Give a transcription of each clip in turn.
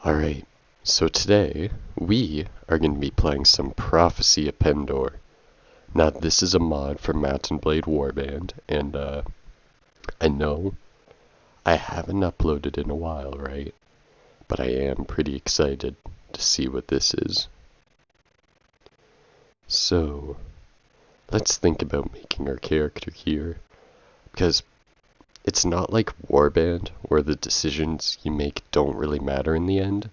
Alright, so today we are going to be playing some Prophecy of Pendor. Now this is a mod for Mountain Blade Warband, and I know I haven't uploaded in a while, right? But I am pretty excited to see what this is. So, let's think about making our character here, because it's not like Warband, where the decisions you make don't really matter in the end.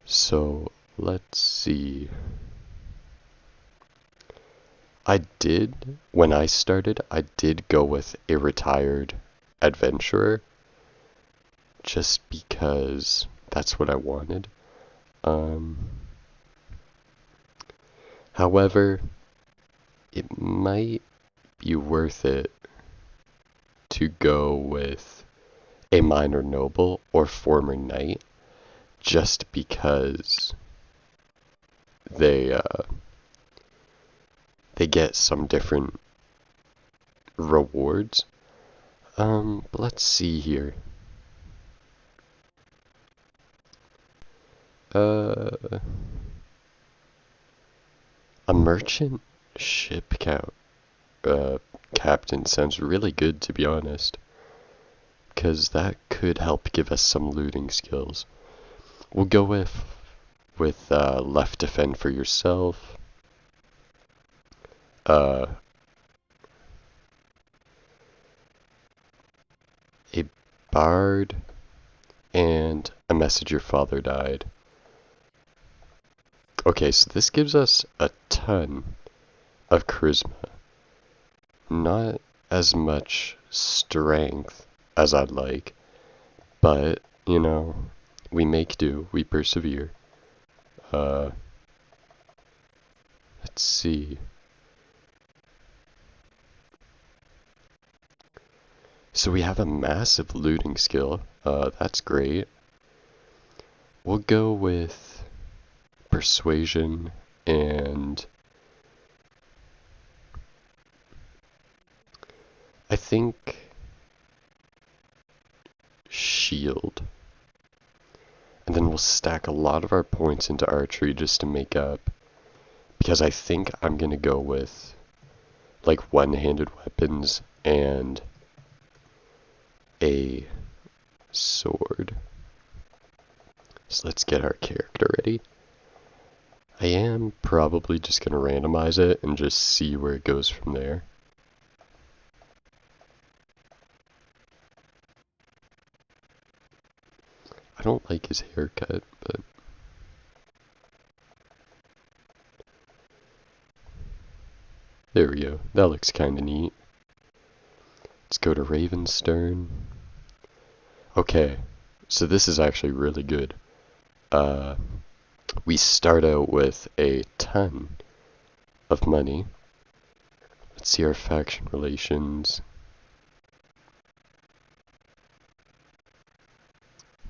So, let's see. When I started, I did go with a retired adventurer, just because that's what I wanted. However, it might be worth it to go with a minor noble or former knight, just because they get some different rewards. Let's see here. A merchant ship captain sounds really good, to be honest, because that could help give us some looting skills. We'll go with left defend for yourself. A bard and a message your father died. Okay, so this gives us a ton of charisma. Not as much strength as I'd like, but, you know, we make do, we persevere. Let's see. So we have a massive looting skill, that's great. We'll go with persuasion and I think shield. And then we'll stack a lot of our points into archery just to make up, because I think I'm gonna go with like one-handed weapons and a sword. So let's get our character ready. I am probably just gonna randomize it and just see where it goes from there. I don't like his haircut, but there we go. That looks kinda neat. Let's go to Ravenstern. Okay, so this is actually really good. We start out with a ton of money. Let's see our faction relations.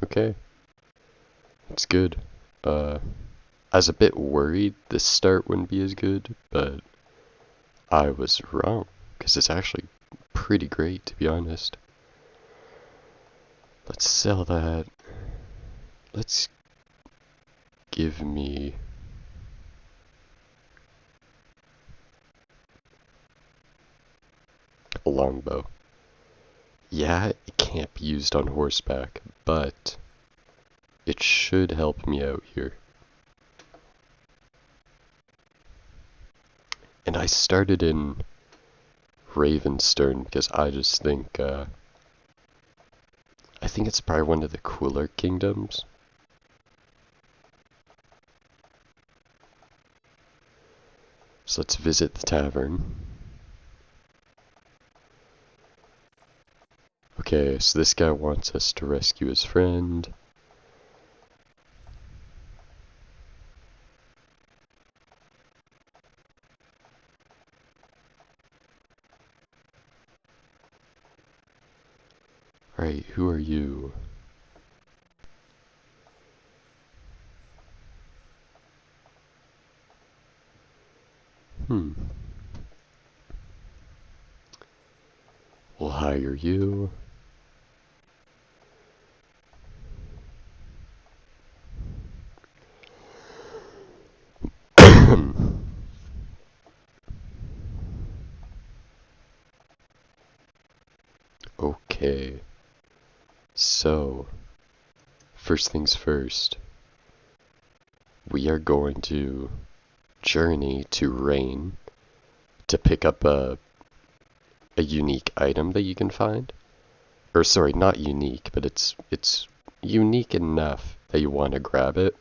Okay, it's good. I was a bit worried this start wouldn't be as good, but I was wrong, because it's actually pretty great, to be honest. Let's sell that. Let's give me a longbow. Yeah, it can't be used on horseback, but it should help me out here. And I started in Ravenstern because I just think it's probably one of the cooler kingdoms. So let's visit the tavern. Okay, so this guy wants us to rescue his friend. Alright, who are you? We'll hire you. Okay, so first things first, we are going to journey to Rain to pick up a unique item that you can find. Or sorry, not unique, but it's unique enough that you want to grab it.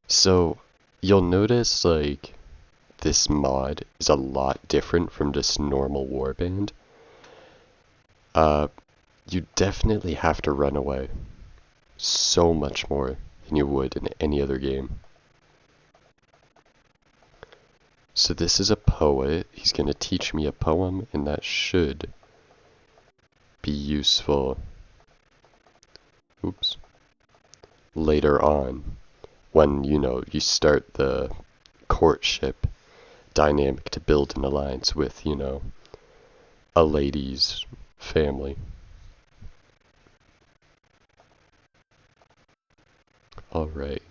So you'll notice like this mod is a lot different from just normal warband. You definitely have to run away so much more than you would in any other game. So this is a poet. He's going to teach me a poem, and that should be useful. Oops. Later on, when, you start the courtship dynamic to build an alliance with, a lady's family. Alright.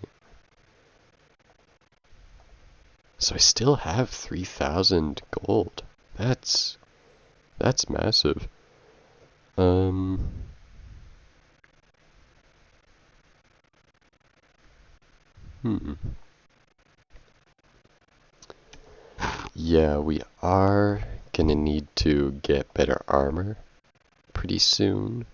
So I still have 3,000 gold. That's massive. Yeah, we are gonna need to get better armor pretty soon.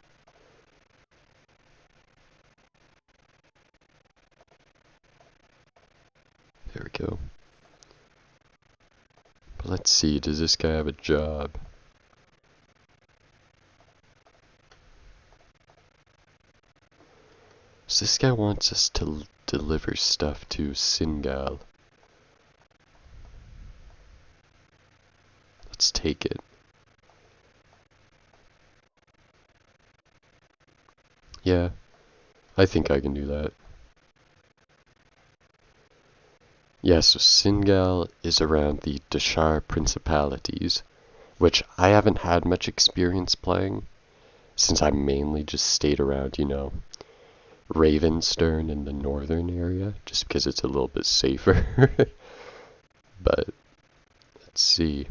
There we go. But let's see, does this guy have a job? So this guy wants us to deliver stuff to Singal. Let's take it. Yeah, I think I can do that. Yeah, so Singal is around the Dashar Principalities, which I haven't had much experience playing, since I mainly just stayed around, Ravenstern in the northern area, just because it's a little bit safer. But, let's see.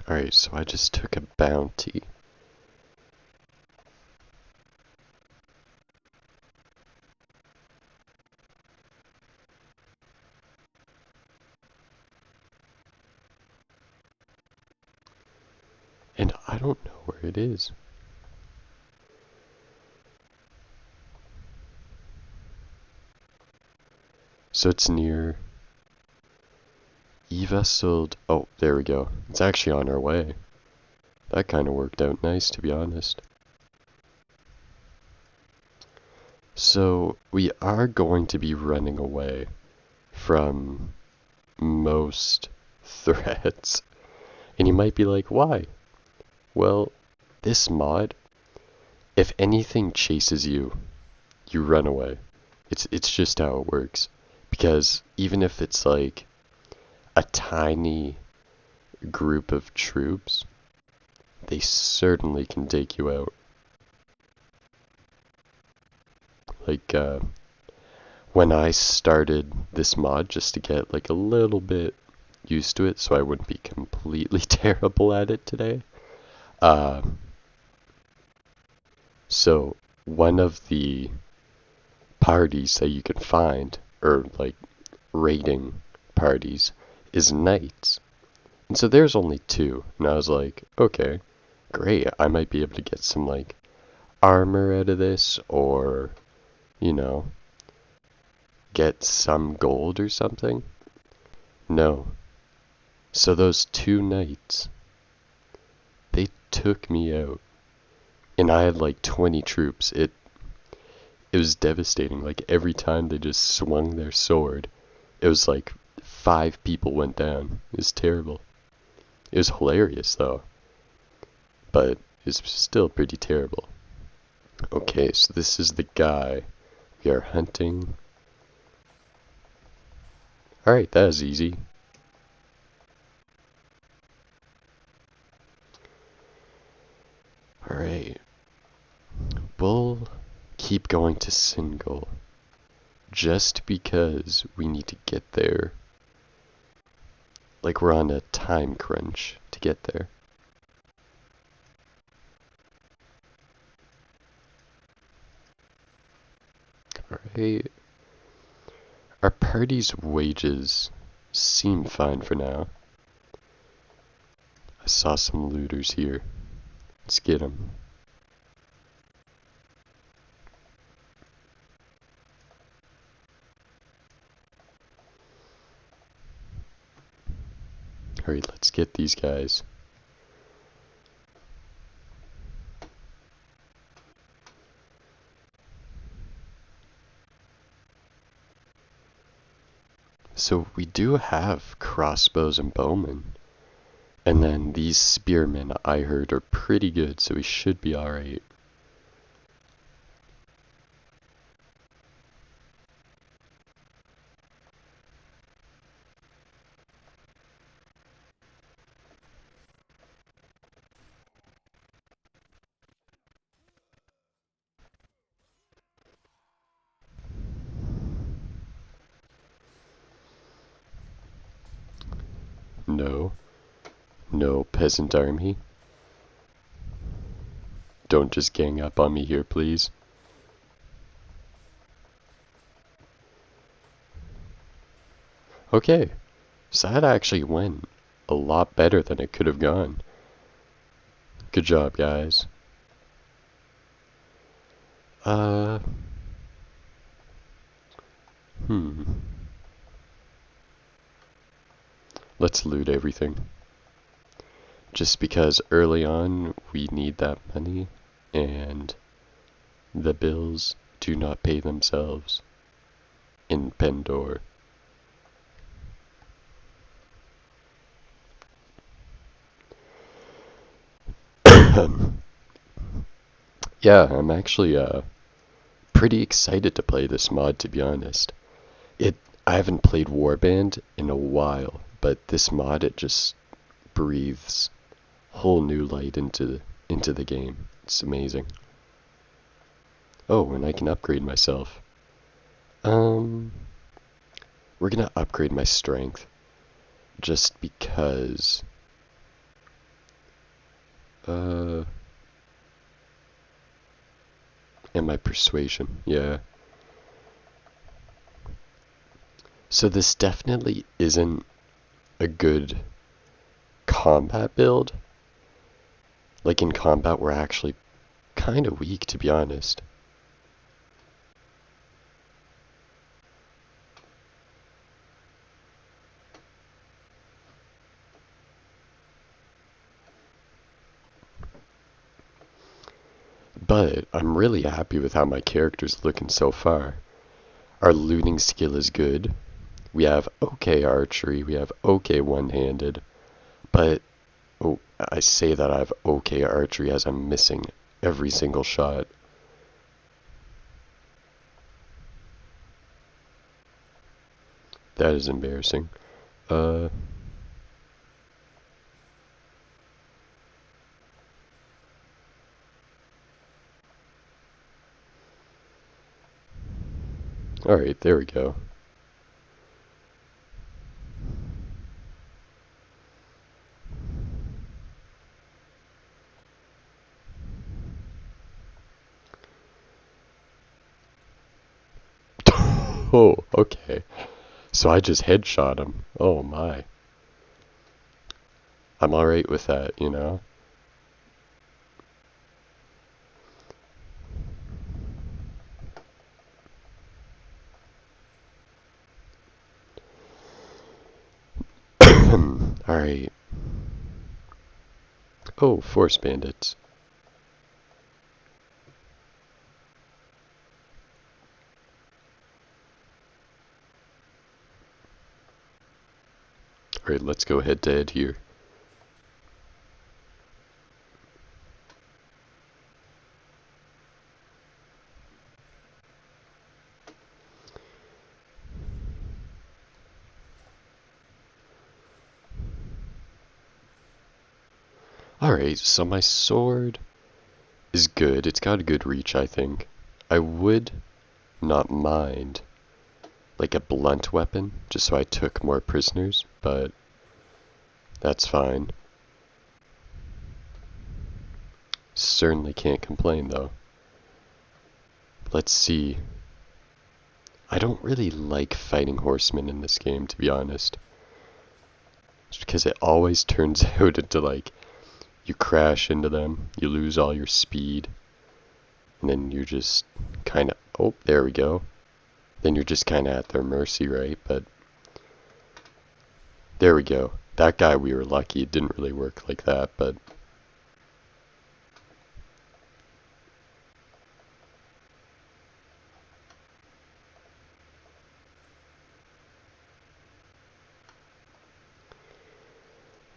Alright, so I just took a bounty. And I don't know where it is. So it's near Eva sold. Oh, there we go. It's actually on our way. That kind of worked out nice, to be honest. So we are going to be running away from most threats. And you might be like, why? Well, this mod, if anything chases you, you run away. It's just how it works. Because even if it's like a tiny group of troops, they certainly can take you out. Like, when I started this mod just to get like a little bit used to it so I wouldn't be completely terrible at it today. So one of the parties that you can find, or like raiding parties, is knights. And so there's only two, and I was like, okay, great, I might be able to get some like armor out of this, or, get some gold or something. No. So those two knights, they took me out. And I had like 20 troops. It was devastating. Like every time they just swung their sword, it was like 5 people went down. It was terrible. It was hilarious though. But it's still pretty terrible. Okay, so this is the guy we are hunting. Alright, that was easy. Alright. We'll keep going to single. Just because we need to get there. Like we're on a time crunch to get there. Alright. Our party's wages seem fine for now. I saw some looters here. Let's get them. Hurry, let's get these guys. So we do have crossbows and bowmen. And then these spearmen I heard are pretty good, so we should be alright. No. No, peasant army. Don't just gang up on me here, please. Okay, so that actually went a lot better than it could have gone. Good job, guys. Uh... Hmm. Let's loot everything. Just because early on we need that money, and the bills do not pay themselves in Pendor. Yeah, I'm actually pretty excited to play this mod, to be honest. I haven't played Warband in a while, but this mod, it just breathes whole new light into the game. It's amazing. Oh, and I can upgrade myself. We're gonna upgrade my strength just because and my persuasion, yeah. So this definitely isn't a good combat build. Like in combat, we're actually kind of weak, to be honest. But I'm really happy with how my character's looking so far. Our looting skill is good. We have okay archery, we have okay one-handed, but oh, I say that I have okay archery as I'm missing every single shot. That is embarrassing. Alright, there we go. Oh, okay. So I just headshot him. Oh my. I'm alright with that, you know? Alright. Oh, force bandits. Alright, let's go head to head here. Alright, so my sword is good. It's got a good reach, I think. I would not mind like a blunt weapon, just so I took more prisoners, but that's fine. Certainly can't complain though. Let's see. I don't really like fighting horsemen in this game, to be honest. Just because it always turns out into like, you crash into them, you lose all your speed, and then you're just kind of, oh, there we go. Then you're just kind of at their mercy, right? But there we go. That guy, we were lucky. It didn't really work like that, but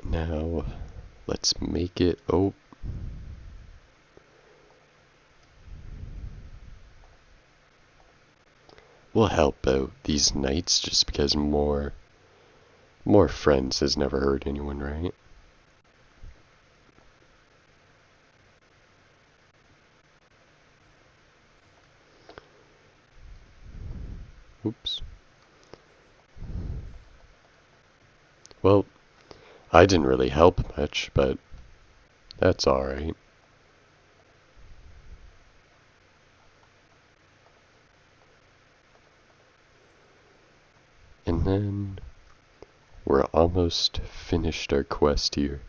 now let's make it, oh, we'll help out these knights just because more friends has never hurt anyone, right? Oops. Well, I didn't really help much, but that's alright. And then we're almost finished our quest here.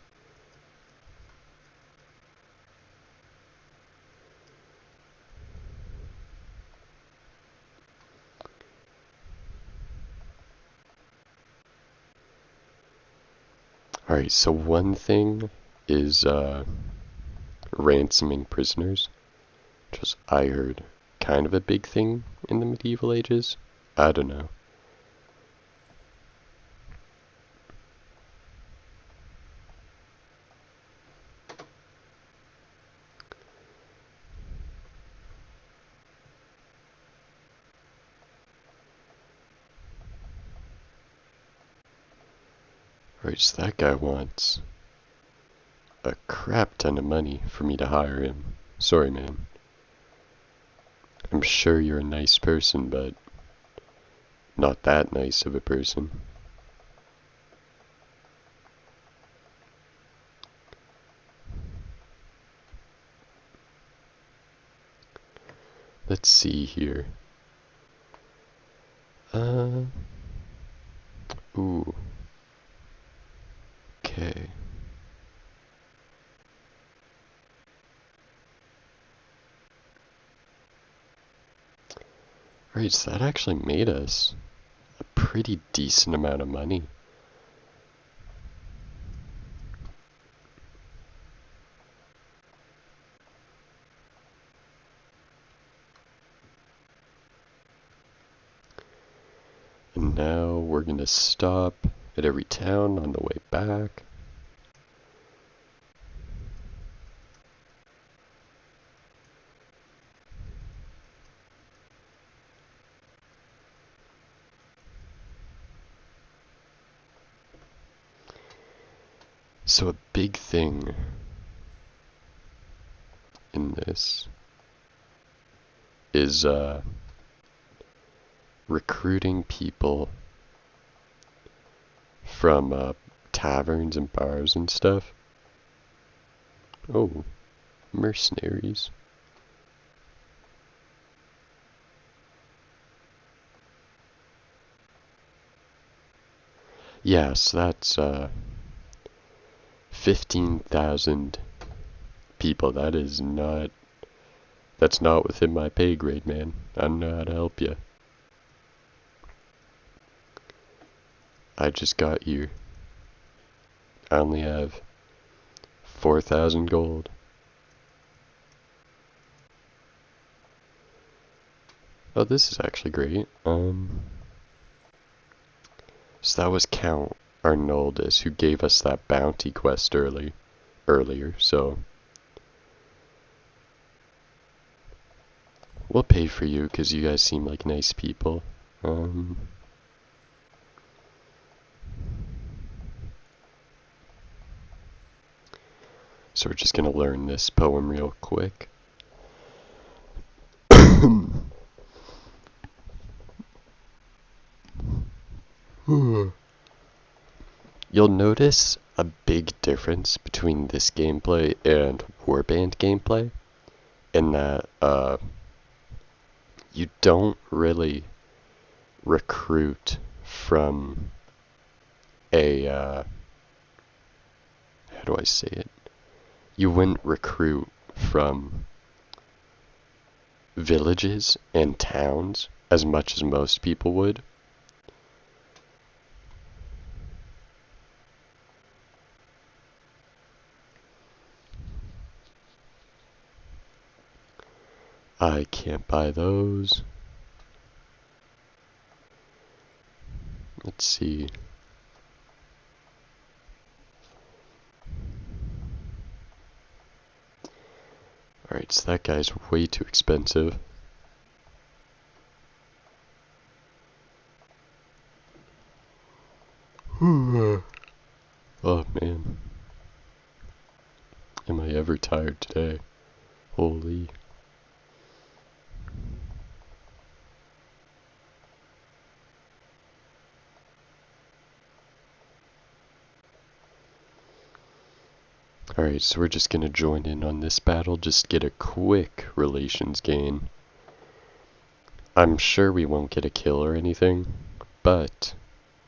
Alright, so one thing is ransoming prisoners, which was, I heard, kind of a big thing in the medieval ages. I don't know. Right, so that guy wants a crap ton of money for me to hire him. Sorry, man. I'm sure you're a nice person, but not that nice of a person. Let's see here. Ooh. Okay. Right, so that actually made us a pretty decent amount of money. And now we're gonna stop at every town on the way back. So a big thing in this is recruiting people from taverns and bars and stuff. Oh, mercenaries. Yes, that's 15,000 people. That's not within my pay grade, man. I don't know how to help you. I just got you. I only have 4,000 gold. Oh, this is actually great. So that was Count Arnoldus who gave us that bounty quest earlier, so we'll pay for you because you guys seem like nice people. So we're just gonna learn this poem real quick. You'll notice a big difference between this gameplay and Warband gameplay in that you don't really recruit from a how do I say it? You wouldn't recruit from villages and towns as much as most people would. I can't buy those. Let's see. Alright, so that guy's way too expensive. Oh man. Am I ever tired today? Holy. Alright, so we're just gonna join in on this battle, just get a quick relations gain. I'm sure we won't get a kill or anything, but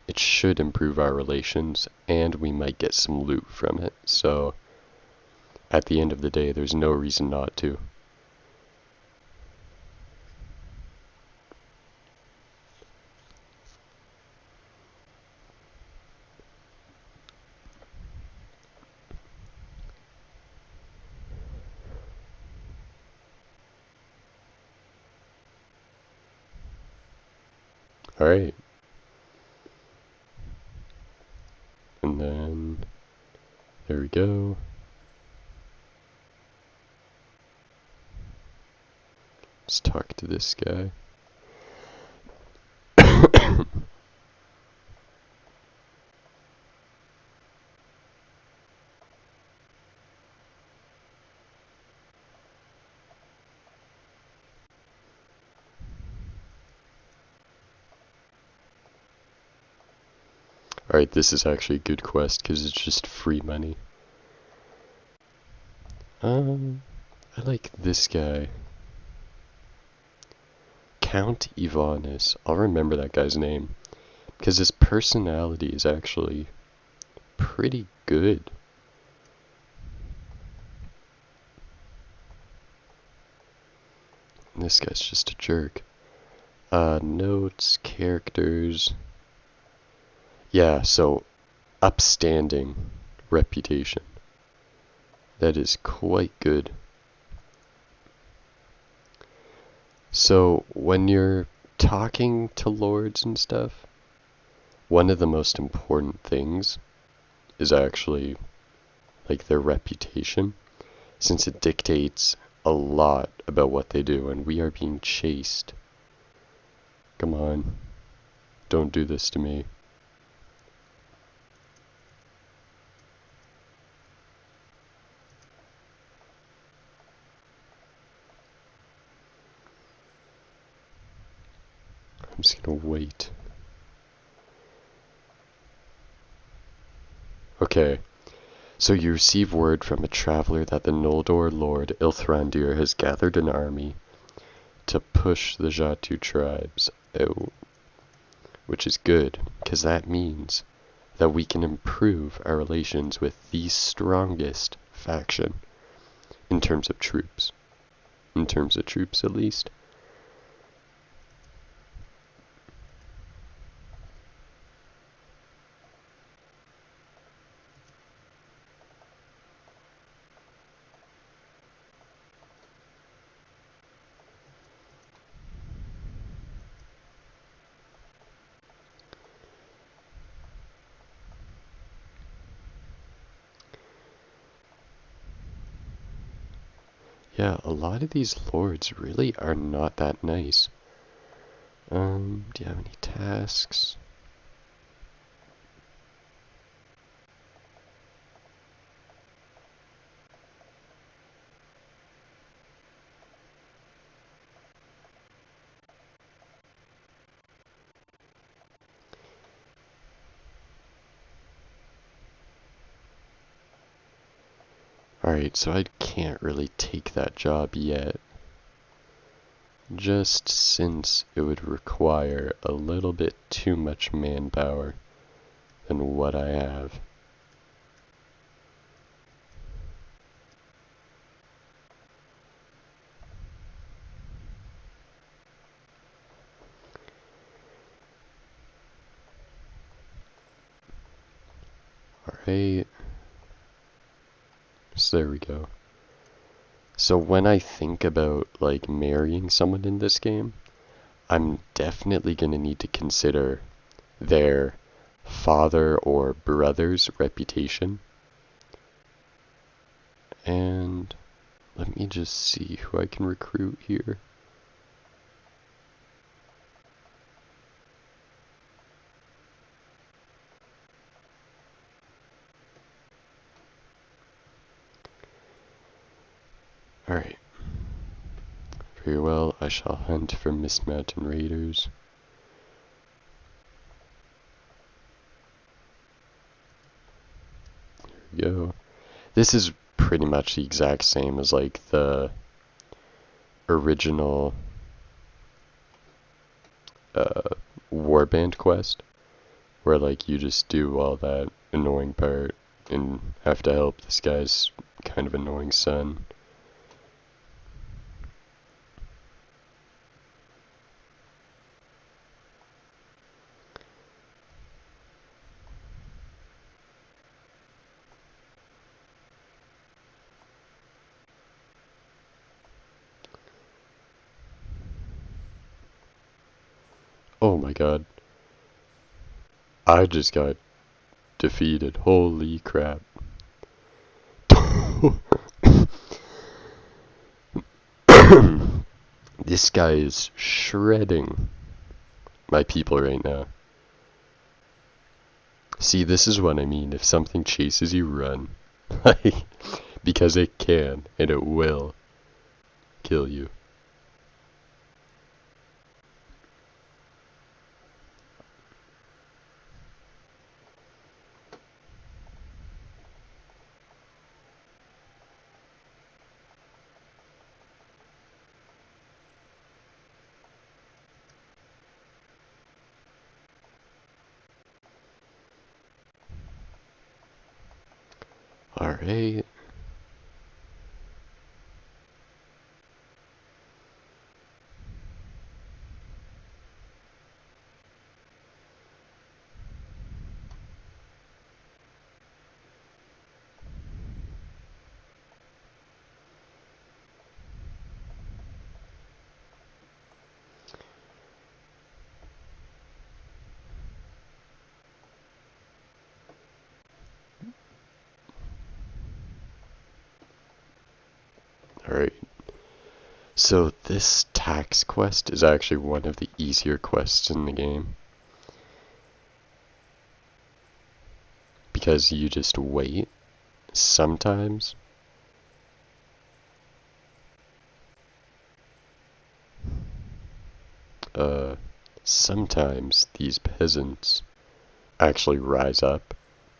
it should improve our relations, and we might get some loot from it, so at the end of the day, there's no reason not to. Alright. And then, there we go. Let's talk to this guy. Alright, this is actually a good quest because it's just free money. I like this guy. Count Ivanis. I'll remember that guy's name because his personality is actually pretty good. This guy's just a jerk. Notes, characters. Yeah, so upstanding reputation. That is quite good. So when you're talking to lords and stuff, one of the most important things is actually like their reputation, since it dictates a lot about what they do, and we are being chased. Come on, don't do this to me. I'm just gonna wait. Okay, so you receive word from a traveler that the Noldor Lord Ilthrandir has gathered an army to push the Jatu tribes out, which is good, because that means that we can improve our relations with the strongest faction in terms of troops. In terms of troops, at least. Yeah, a lot of these lords really are not that nice. Do you have any tasks? Alright, so I can't really take that job yet. Just since it would require a little bit too much manpower than what I have. Alright. So there we go. So when I think about like marrying someone in this game, I'm definitely gonna need to consider their father or brother's reputation. And let me just see who I can recruit here. Alright. Very well, I shall hunt for Mist Mountain Raiders. There we go. This is pretty much the exact same as like the original Warband quest, where like you just do all that annoying part and have to help this guy's kind of annoying son. Oh my god. I just got defeated. Holy crap. This guy is shredding my people right now. See, this is what I mean. If something chases you, run. Like, because it can, and it will kill you. Alright. Alright. So this tax quest is actually one of the easier quests in the game. Because you just wait. Sometimes. Sometimes these peasants actually rise up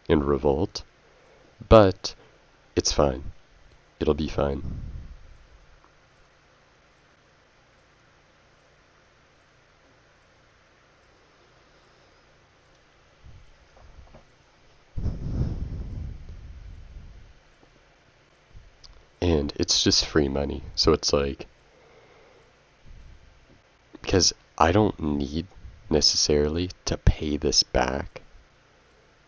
and revolt. But it's fine. It'll be fine. And it's just free money. So it's like, because I don't need necessarily to pay this back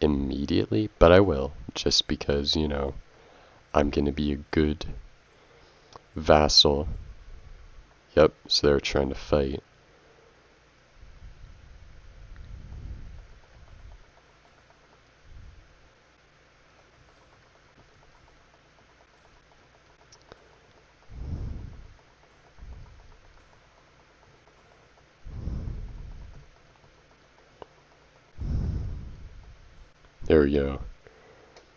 immediately, but I will, just because, you know, I'm gonna be a good vassal. Yep, so they're trying to fight. There we go.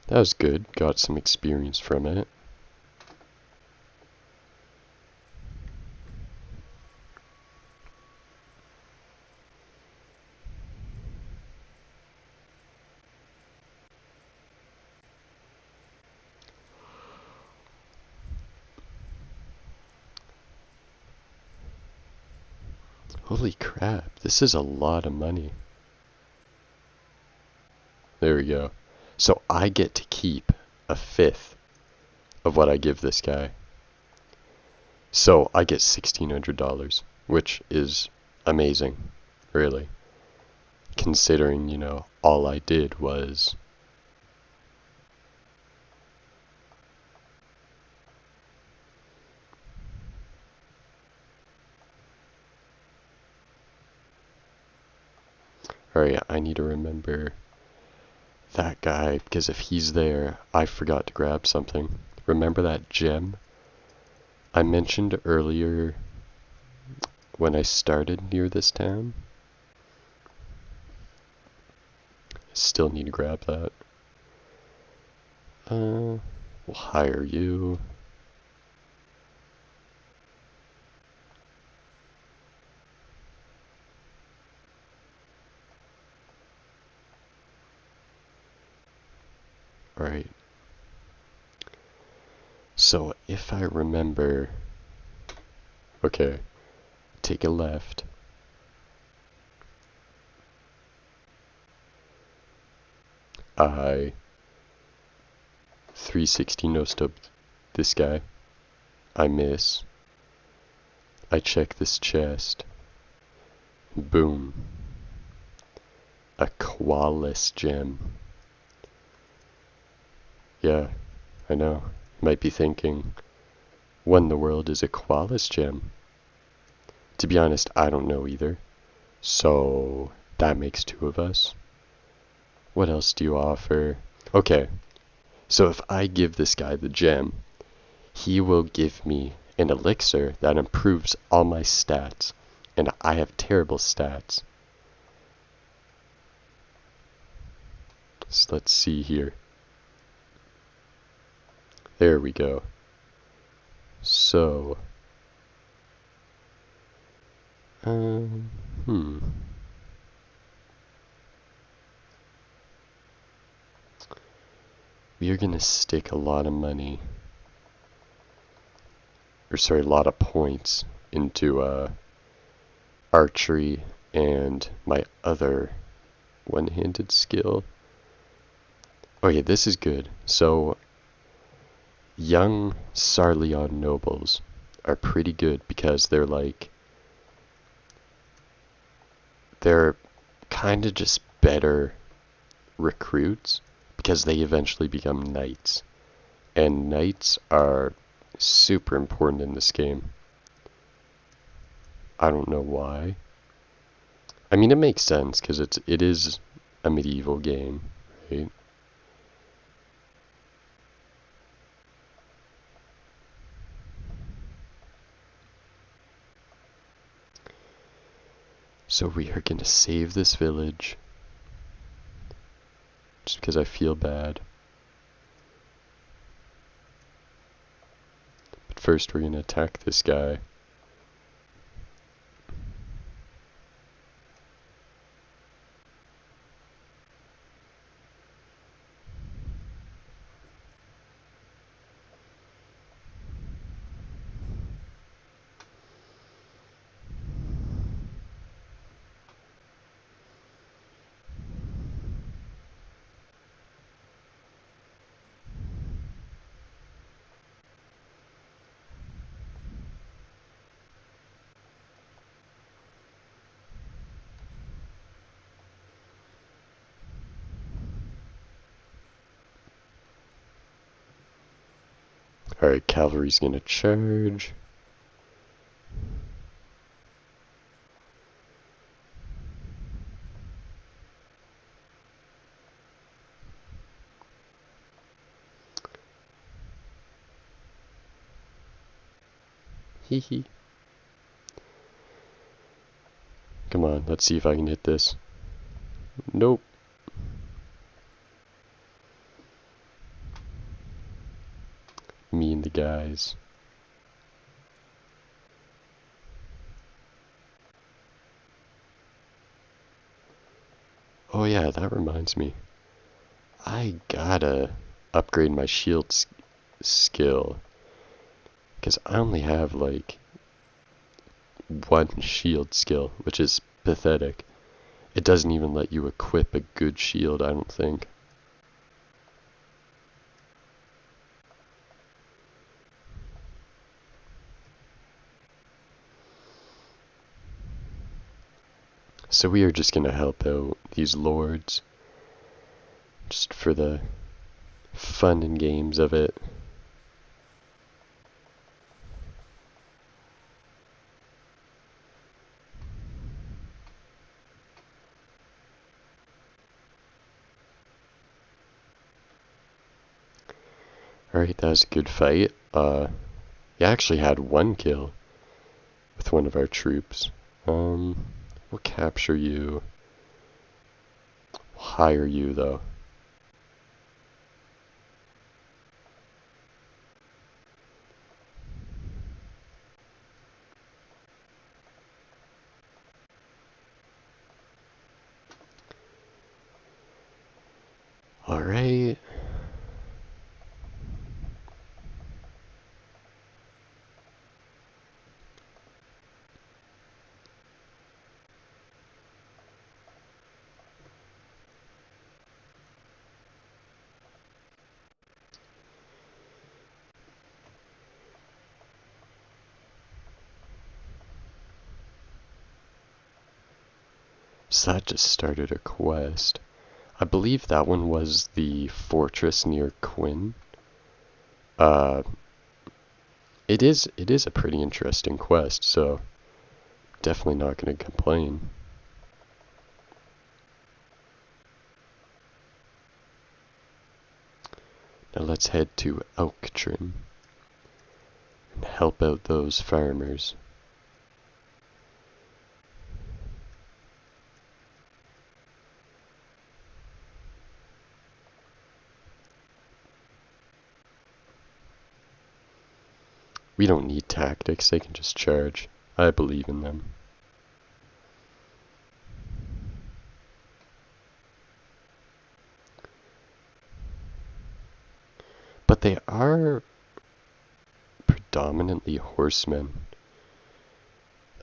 That was good. Got some experience from it. Holy crap, this is a lot of money. There we go. So I get to keep a fifth of what I give this guy. So I get $1,600, which is amazing, really. Considering, you know, all I did was... Alright, I need to remember that guy, because if he's there, I forgot to grab something. Remember that gem I mentioned earlier when I started near this town? Still need to grab that. We'll hire you. Alright. So if I remember... Okay. Take a left. I 360 no stub this guy. I miss. I check this chest. Boom. A qualis gem. Yeah, I know. Might be thinking, what in the world is a qualis gem? To be honest, I don't know either. So, that makes two of us. What else do you offer? Okay, so if I give this guy the gem, he will give me an elixir that improves all my stats. And I have terrible stats. So let's see here. There we go. So, we are gonna stick a lot of money, or sorry, a lot of points into archery and my other one-handed skill. Oh yeah, this is good. So, young Sarleon nobles are pretty good because they're kind of just better recruits because they eventually become knights. And knights are super important in this game. I don't know why. I mean, it makes sense because it is a medieval game, right? So we are gonna save this village just because I feel bad. But first we're gonna attack this guy. Alright, cavalry's gonna charge. Hee hee. Come on, let's see if I can hit this. Nope. Me and the guys. Oh yeah, that reminds me. I gotta upgrade my shield skill. Because I only have like one shield skill, which is pathetic. It doesn't even let you equip a good shield, I don't think. So we are just gonna help out these lords, just for the fun and games of it. Alright, that was a good fight. You actually had one kill with one of our troops. We'll capture you. We'll hire you, though. Alright. So that just started a quest. I believe that one was the fortress near Quinn. It is a pretty interesting quest, so definitely not gonna complain. Now let's head to Elktrin and help out those farmers. We don't need tactics, they can just charge. I believe in them. But they are predominantly horsemen.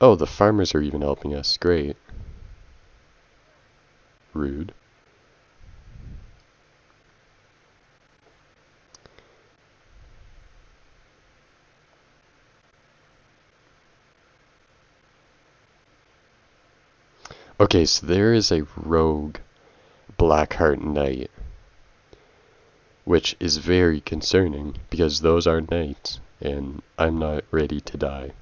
Oh, the farmers are even helping us. Great. Rude. Okay, so there is a rogue Blackheart Knight, which is very concerning because those are knights and I'm not ready to die.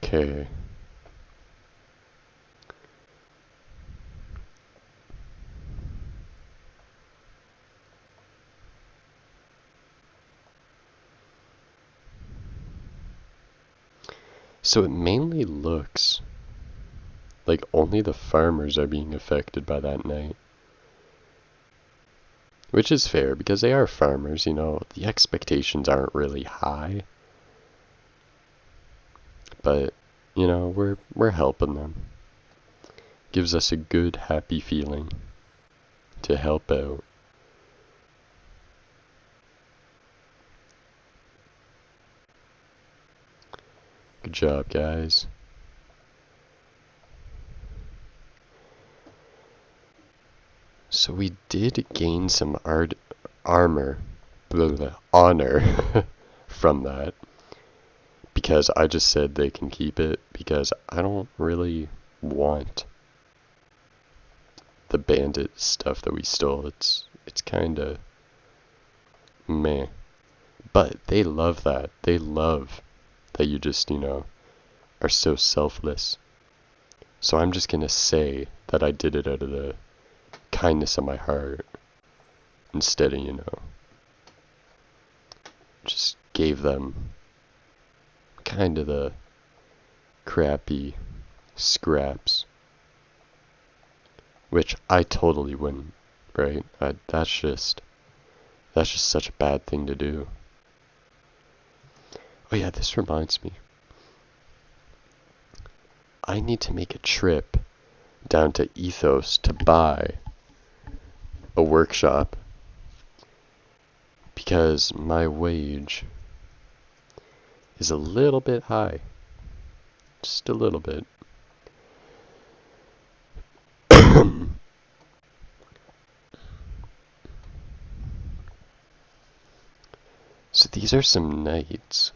Okay. So it mainly looks like only the farmers are being affected by that knight. Which is fair because they are farmers, you know, the expectations aren't really high. But, you know, we're helping them. Gives us a good happy feeling to help out. Good job, guys. So we did gain some honor from that. Because I just said they can keep it because I don't really want the bandit stuff that we stole. It's kinda meh. But they love that. They love that you just, you know, are so selfless. So I'm just gonna say that I did it out of the kindness of my heart instead of, you know, just gave them kind of the crappy scraps, which I totally wouldn't, right? That's just such a bad thing to do. Oh yeah, this reminds me. I need to make a trip down to Ethos to buy a workshop because my wage is a little bit high. Just a little bit. So these are some knights.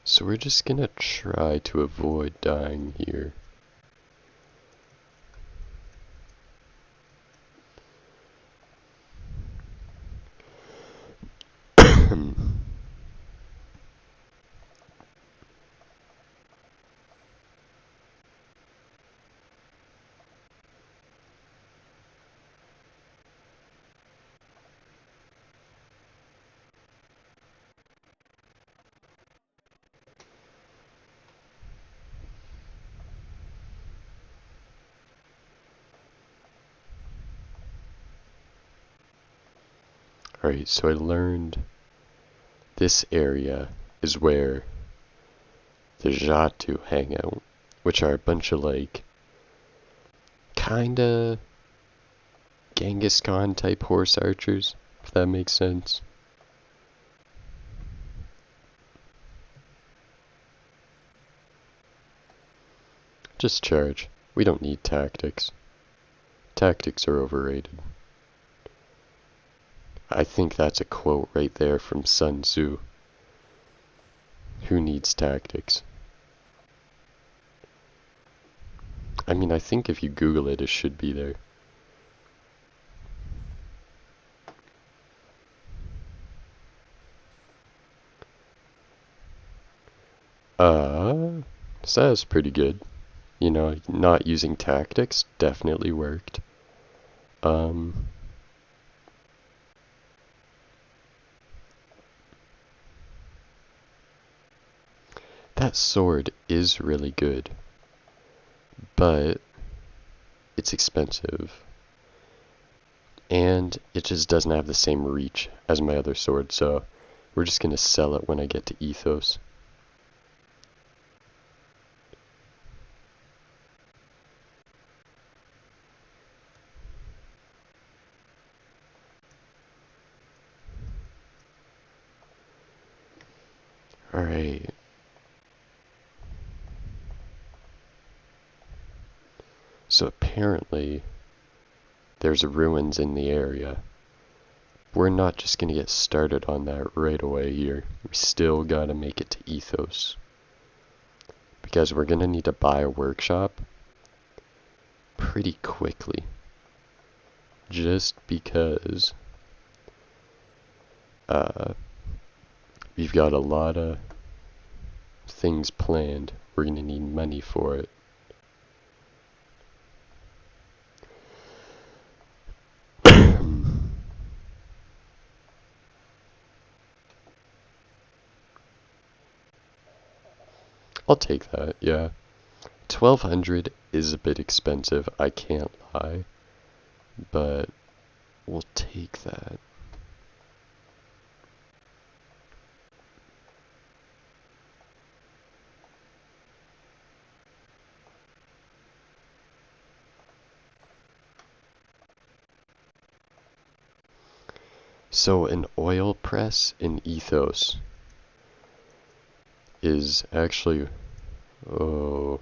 So we're just gonna try to avoid dying here. Alright, so I learned this area is where the Jatu hang out, which are a bunch of like kinda Genghis Khan type horse archers, if that makes sense. Just charge. We don't need tactics. Tactics are overrated. I think that's a quote right there from Sun Tzu. Who needs tactics? I mean, I think if you Google it, it should be there. So that's pretty good. You know, not using tactics definitely worked. That sword is really good, but it's expensive. And it just doesn't have the same reach as my other sword, so we're just gonna sell it when I get to Ethos. Alright. So apparently, there's ruins in the area. We're not just gonna get started on that right away here. We still gotta make it to Ethos. Because we're gonna need to buy a workshop pretty quickly. Just because we've got a lot of things planned. We're gonna need money for it. I'll take that, yeah. 1200 is a bit expensive, I can't lie. But we'll take that. So an oil press in Ethos is actually, oh,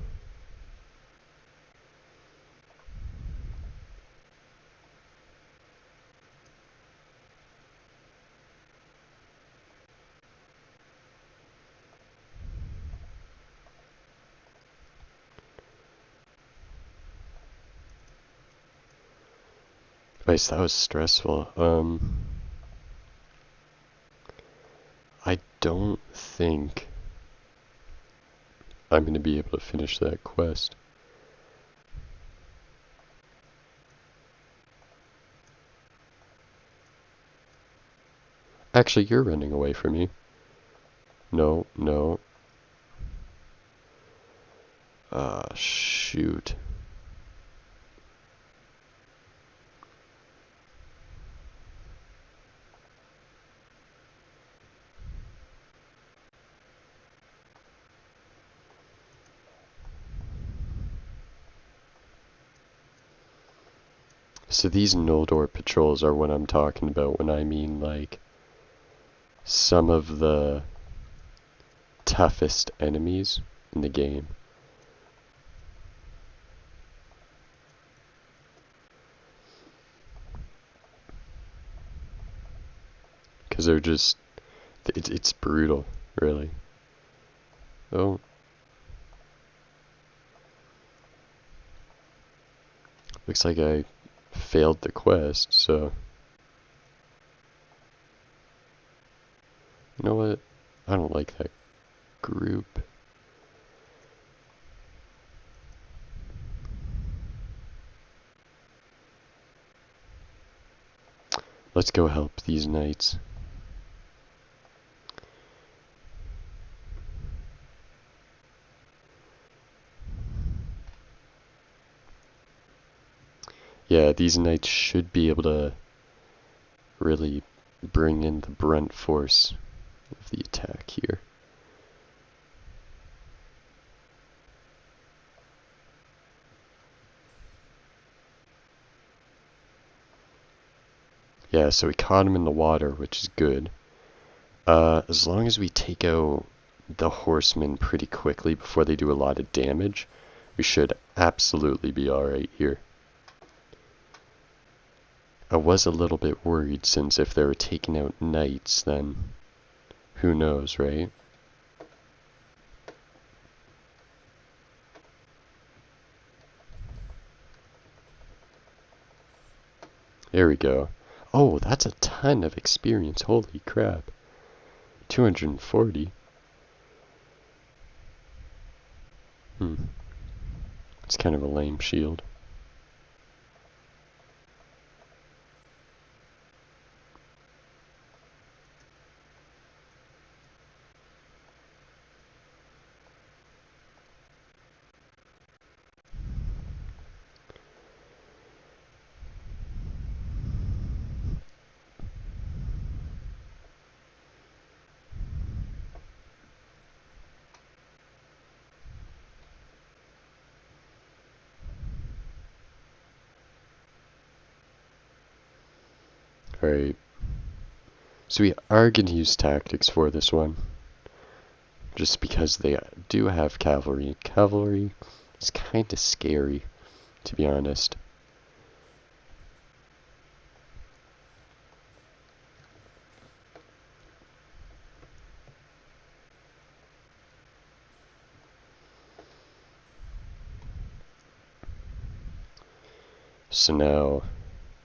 Wait, so that was stressful. I don't think I'm gonna be able to finish that quest. Actually, you're running away from me. No, no. Ah, shoot. So these Noldor patrols are what I'm talking about when I mean, like, some of the toughest enemies in the game. Because they're just, it's brutal, really. Oh. Looks like I failed the quest, so... You know what? I don't like that group. Let's go help these knights. Yeah, these knights should be able to really bring in the brunt force of the attack here. Yeah, so we caught him in the water, which is good. As long as we take out the horsemen pretty quickly before they do a lot of damage, we should absolutely be alright here. I was a little bit worried, since if they were taking out knights, then who knows, right? There we go. Oh, that's a ton of experience, holy crap. 240? It's kind of a lame shield. Alright. So we are going to use tactics for this one. Just because they do have cavalry. Cavalry is kind of scary, to be honest. So now...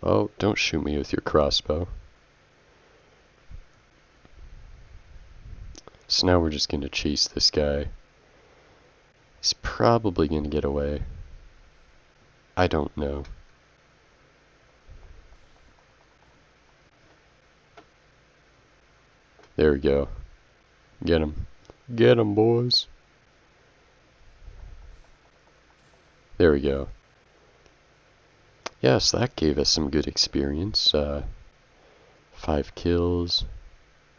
Oh, don't shoot me with your crossbow. So now we're just going to chase this guy. He's probably going to get away. I don't know. There we go. Get him. Get him, boys. There we go. Yeah, so that gave us some good experience. 5 kills.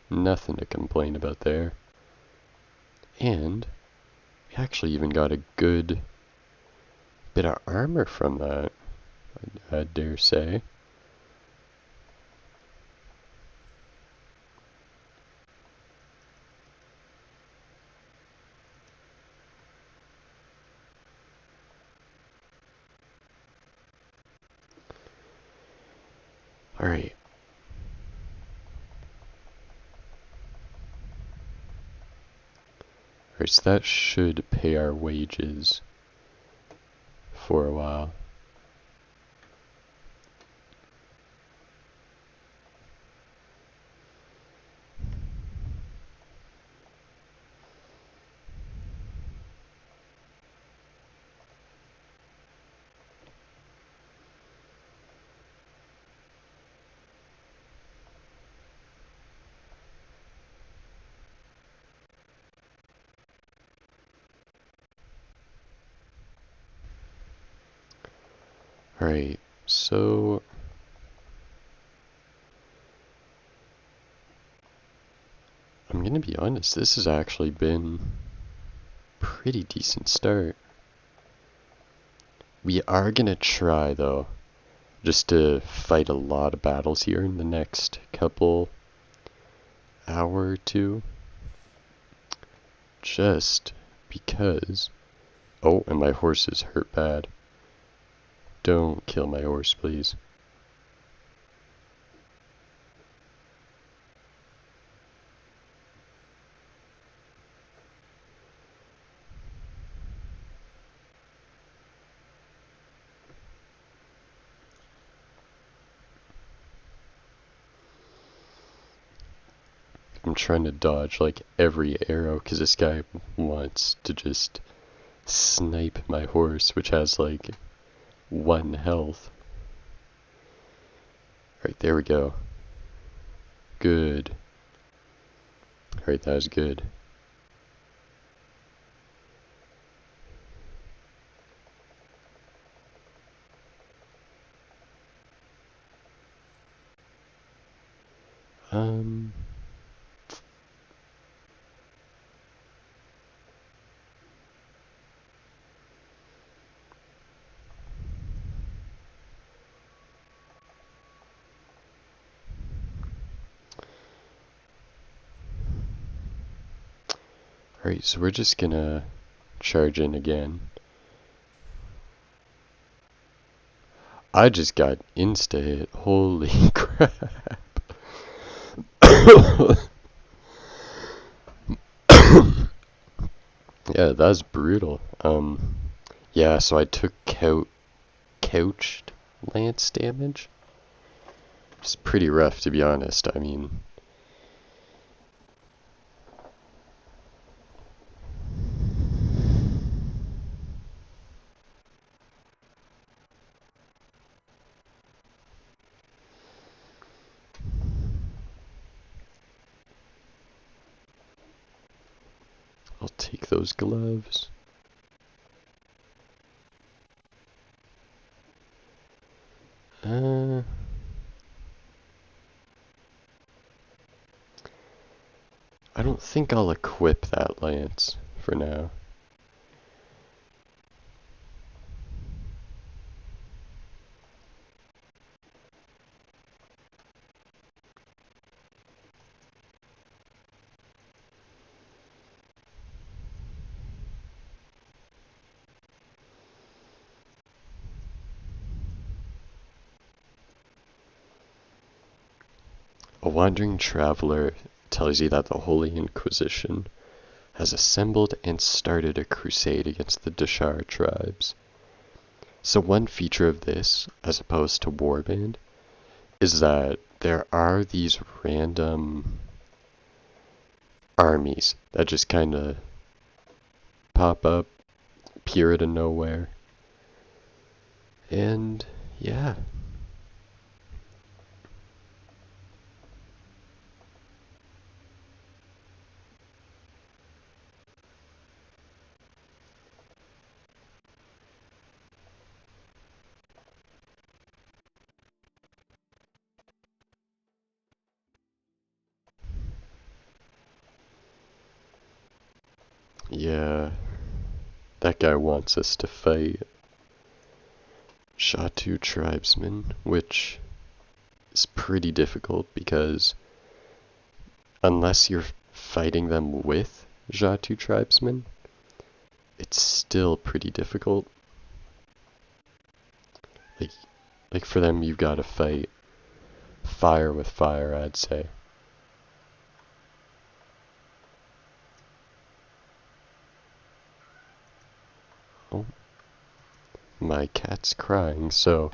Nothing to complain about there. And we actually even got a good bit of armor from that, I dare say. Alright. Alright, so that should pay our wages for a while. Alright, so I'm gonna be honest, this has actually been a pretty decent start. We are gonna try though, just to fight a lot of battles here in the next couple hour or two. Just because. Oh, and my horse is hurt bad. Don't kill my horse, please. I'm trying to dodge like every arrow because this guy wants to just snipe my horse, which has like 1 health. Right, there we go. Good. Alright, that was good. Um... Alright, so we're just gonna charge in again. I just got insta-hit. Holy crap. Yeah, that's brutal. Yeah, so I took couched lance damage. It's pretty rough, to be honest. I mean, I'll take those gloves. Uh, I don't think I'll equip that lance for now. A wandering traveler tells you that the Holy Inquisition has assembled and started a crusade against the Dashar tribes. So one feature of this, as opposed to Warband, is that there are these random armies that just kind of pop up, appear out of nowhere. And yeah. Yeah. That guy wants us to fight Shatu tribesmen, which is pretty difficult because unless you're fighting them with Shatu tribesmen, it's still pretty difficult. Like for them, you've got to fight fire with fire, I'd say. Oh, my cat's crying, so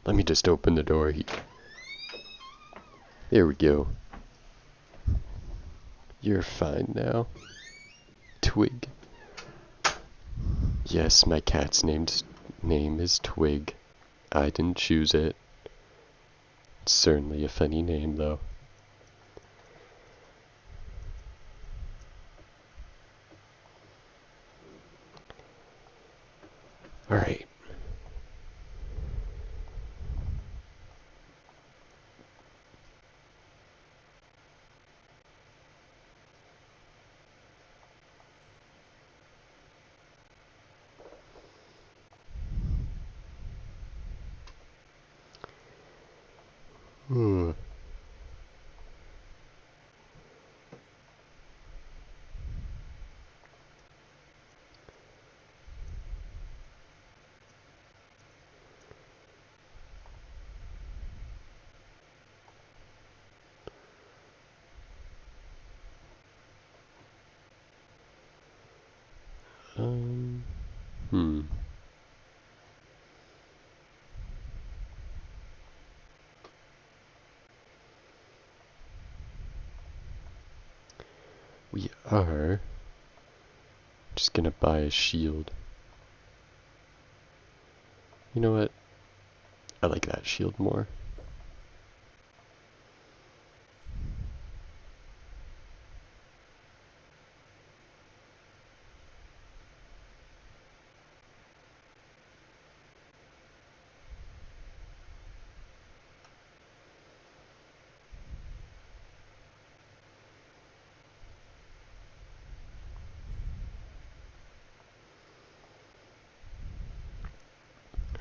let me just open the door here. There we go. You're fine now. Twig. Yes, my cat's name is Twig. I didn't choose it. It's certainly a funny name, though. Alright. Hmm. Um. Hmm. We are just gonna buy a shield. You know what? I like that shield more.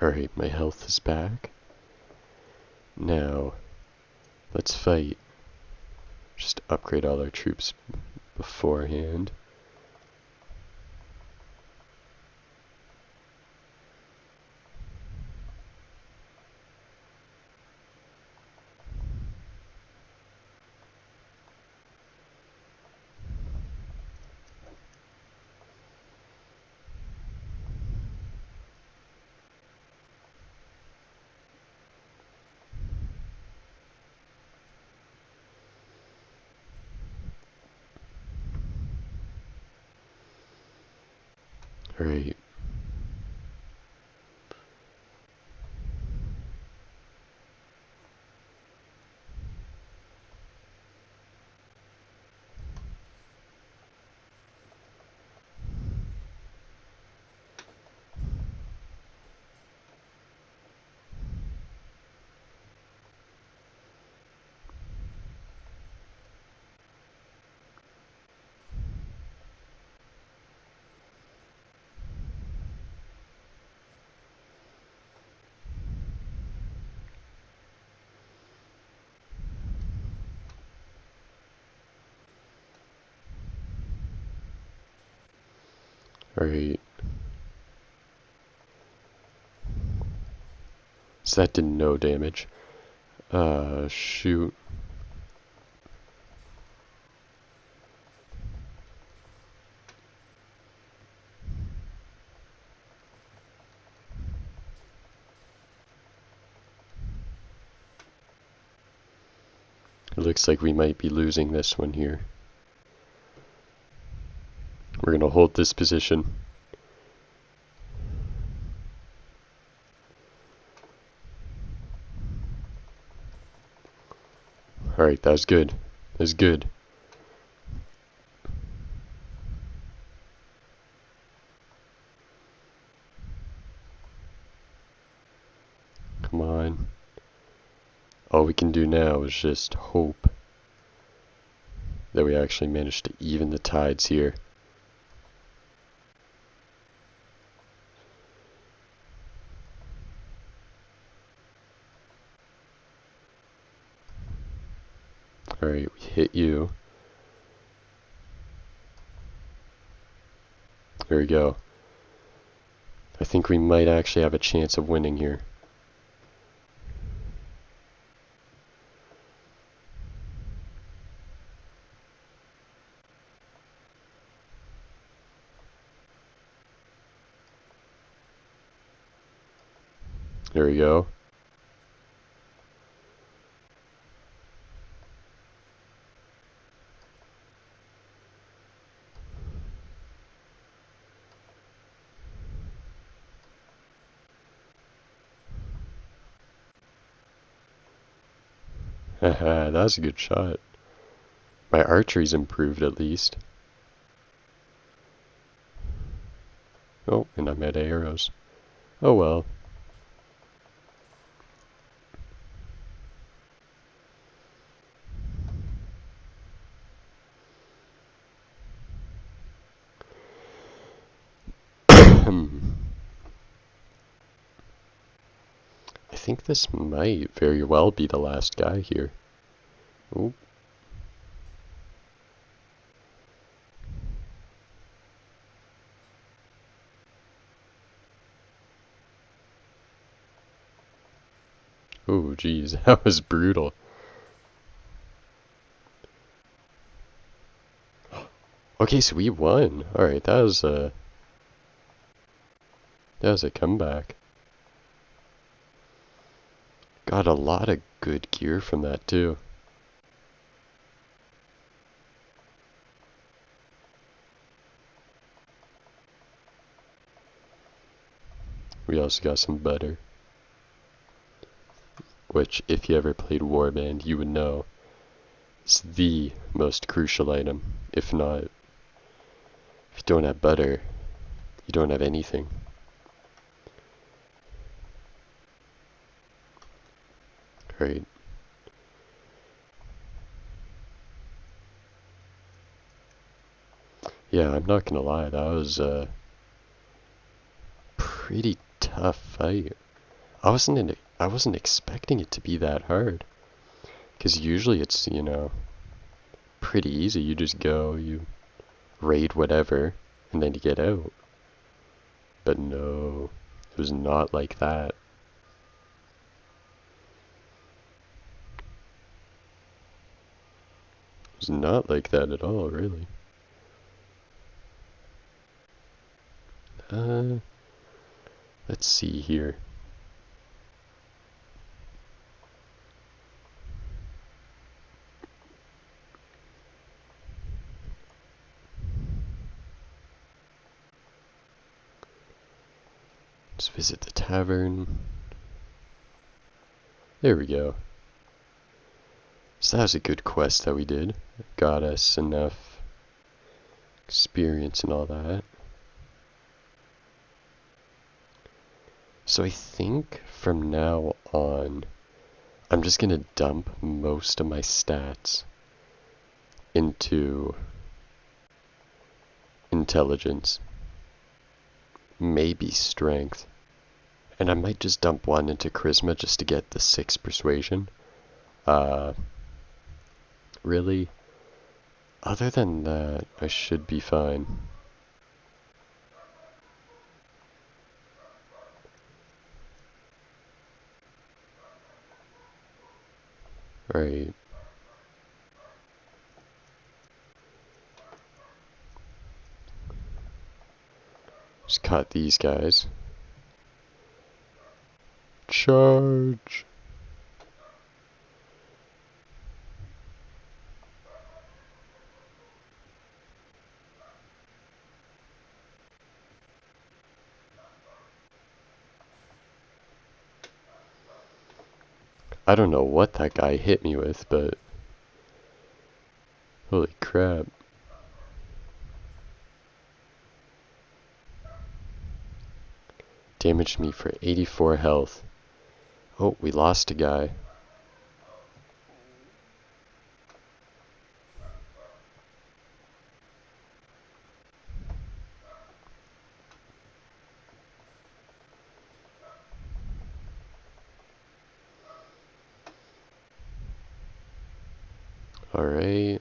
Alright, my health is back. Now, let's fight. Just upgrade all our troops beforehand. Alright. Alright. So that did no damage. Shoot. It looks like we might be losing this one here. We're gonna hold this position. Alright, that was good. That was good. Come on. All we can do now is just hope that we actually manage to even the tides here. Alright, we hit you. There we go. I think we might actually have a chance of winning here. There we go. Haha, that was a good shot. My archery's improved at least. Oh, and I'm out of arrows. Oh well. I think this might very well be the last guy here. Ooh. Oh, geez, that was brutal. Okay, so we won. Alright, that was a comeback. Got a lot of good gear from that, too. We also got some butter, which, if you ever played Warband, you would know is the most crucial item. If not, if you don't have butter, you don't have anything. Right. Yeah, I'm not gonna lie, that was a pretty tough fight. I wasn't expecting it to be that hard. 'Cause usually it's, you know, pretty easy. You just go, you raid whatever, and then you get out. But no, it was not like that. It was not like that at all, really. Let's see here. Let's visit the tavern. There we go. So that was a good quest that we did. Got us enough experience and all that. So I think from now on, I'm just gonna dump most of my stats into intelligence, maybe strength, and I might just dump one into charisma just to get the 6 persuasion. Really, other than that, I should be fine. Right. Just cut these guys. Charge! I don't know what that guy hit me with, but holy crap. Damaged me for 84 health. Oh, we lost a guy. Alright.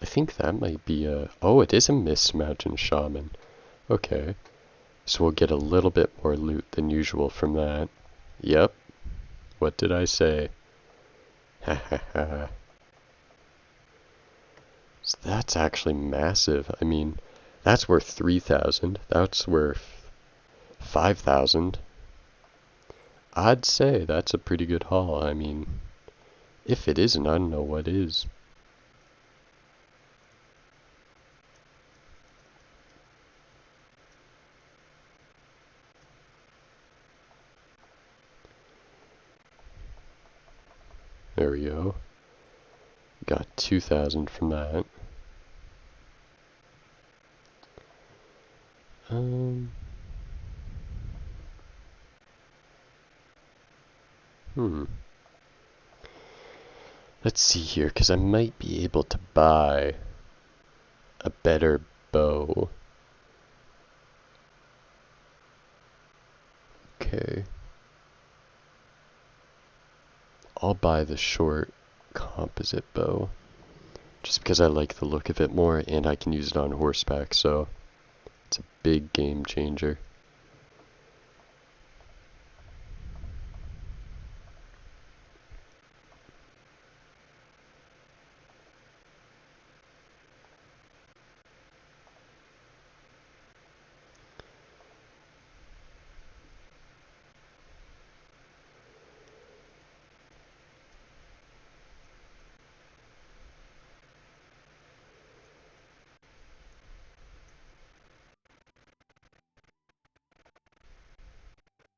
I think that might be a... Oh, it is a mismountain shaman. Okay. So we'll get a little bit more loot than usual from that. Yep. What did I say? Ha ha ha. So that's actually massive. I mean, that's worth 3,000. That's worth 5,000. I'd say that's a pretty good haul. I mean, if it isn't, I don't know what is. There we go. Got 2,000 from that. Let's see here, because I might be able to buy a better bow. Okay. I'll buy the short composite bow. Just because I like the look of it more, and I can use it on horseback, so it's a big game changer.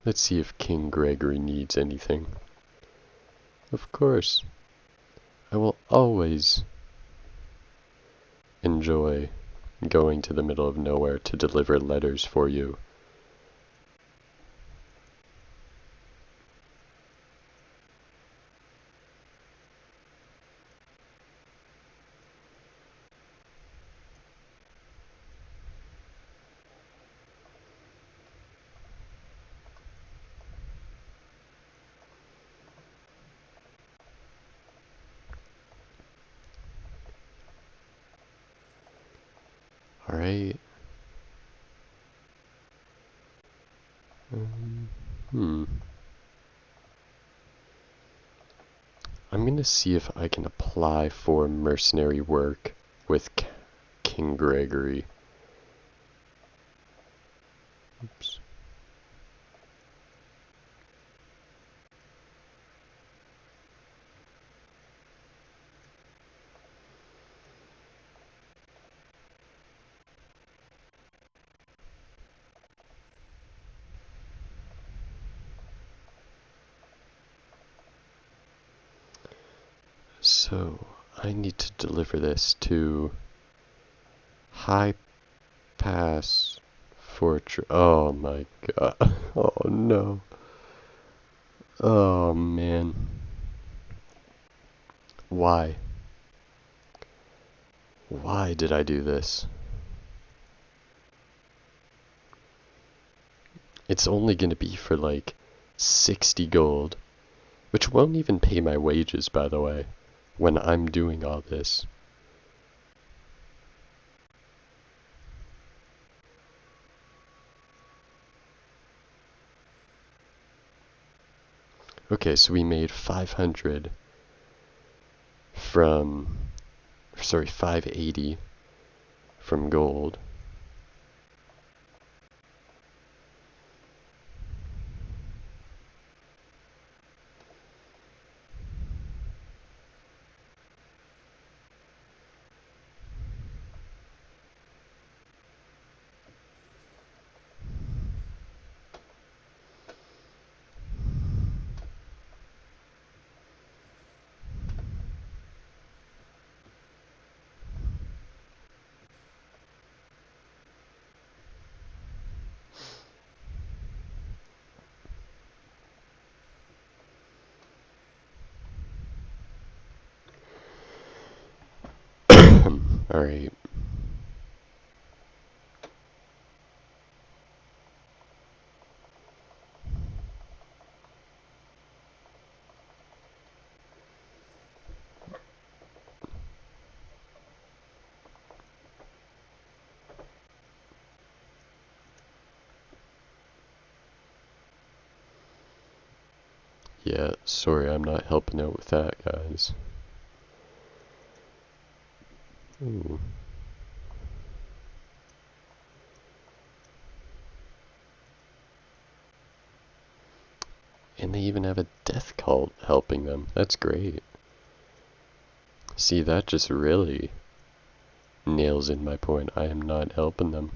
Let's see if King Gregory needs anything. Of course. I will always enjoy going to the middle of nowhere to deliver letters for you. Alright. I'm gonna see if I can apply for mercenary work with King Gregory. Oops. So, I need to deliver this to High Pass Fortress. Oh my god. Oh no. Oh man. Why? Why did I do this? It's only gonna be for like 60 gold, which won't even pay my wages, by the way, when I'm doing all this. Okay, so we made 500 from, sorry, 580 from gold. Alright. Yeah, sorry, I'm not helping out with that, guys. Ooh. And they even have a death cult helping them. That's great. See, that just really nails in my point. I am not helping them.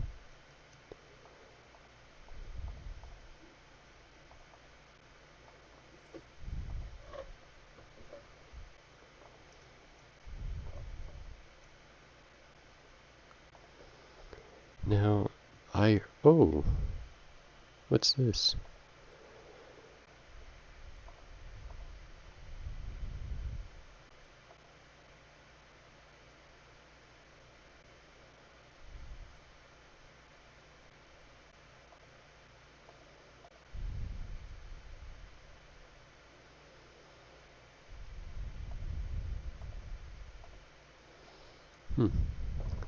Now, oh, what's this?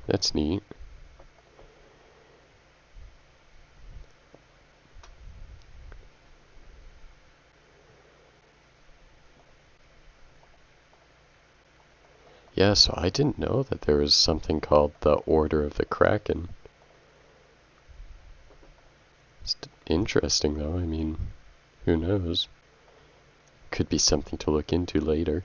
That's neat. Yeah, so I didn't know that there was something called the Order of the Kraken. It's interesting, though. I mean, who knows? Could be something to look into later.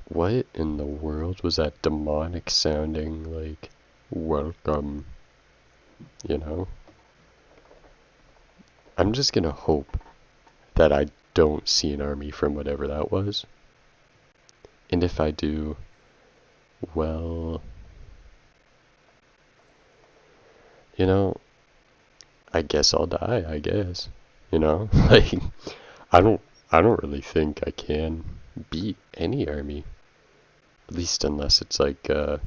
What in the world was that demonic sounding, like, welcome, you know? I'm just gonna hope that I don't see an army from whatever that was. And if I do, well, you know, I guess I'll die, I guess. You know? Like, I don't I don't really think I can beat any army. At least unless it's like a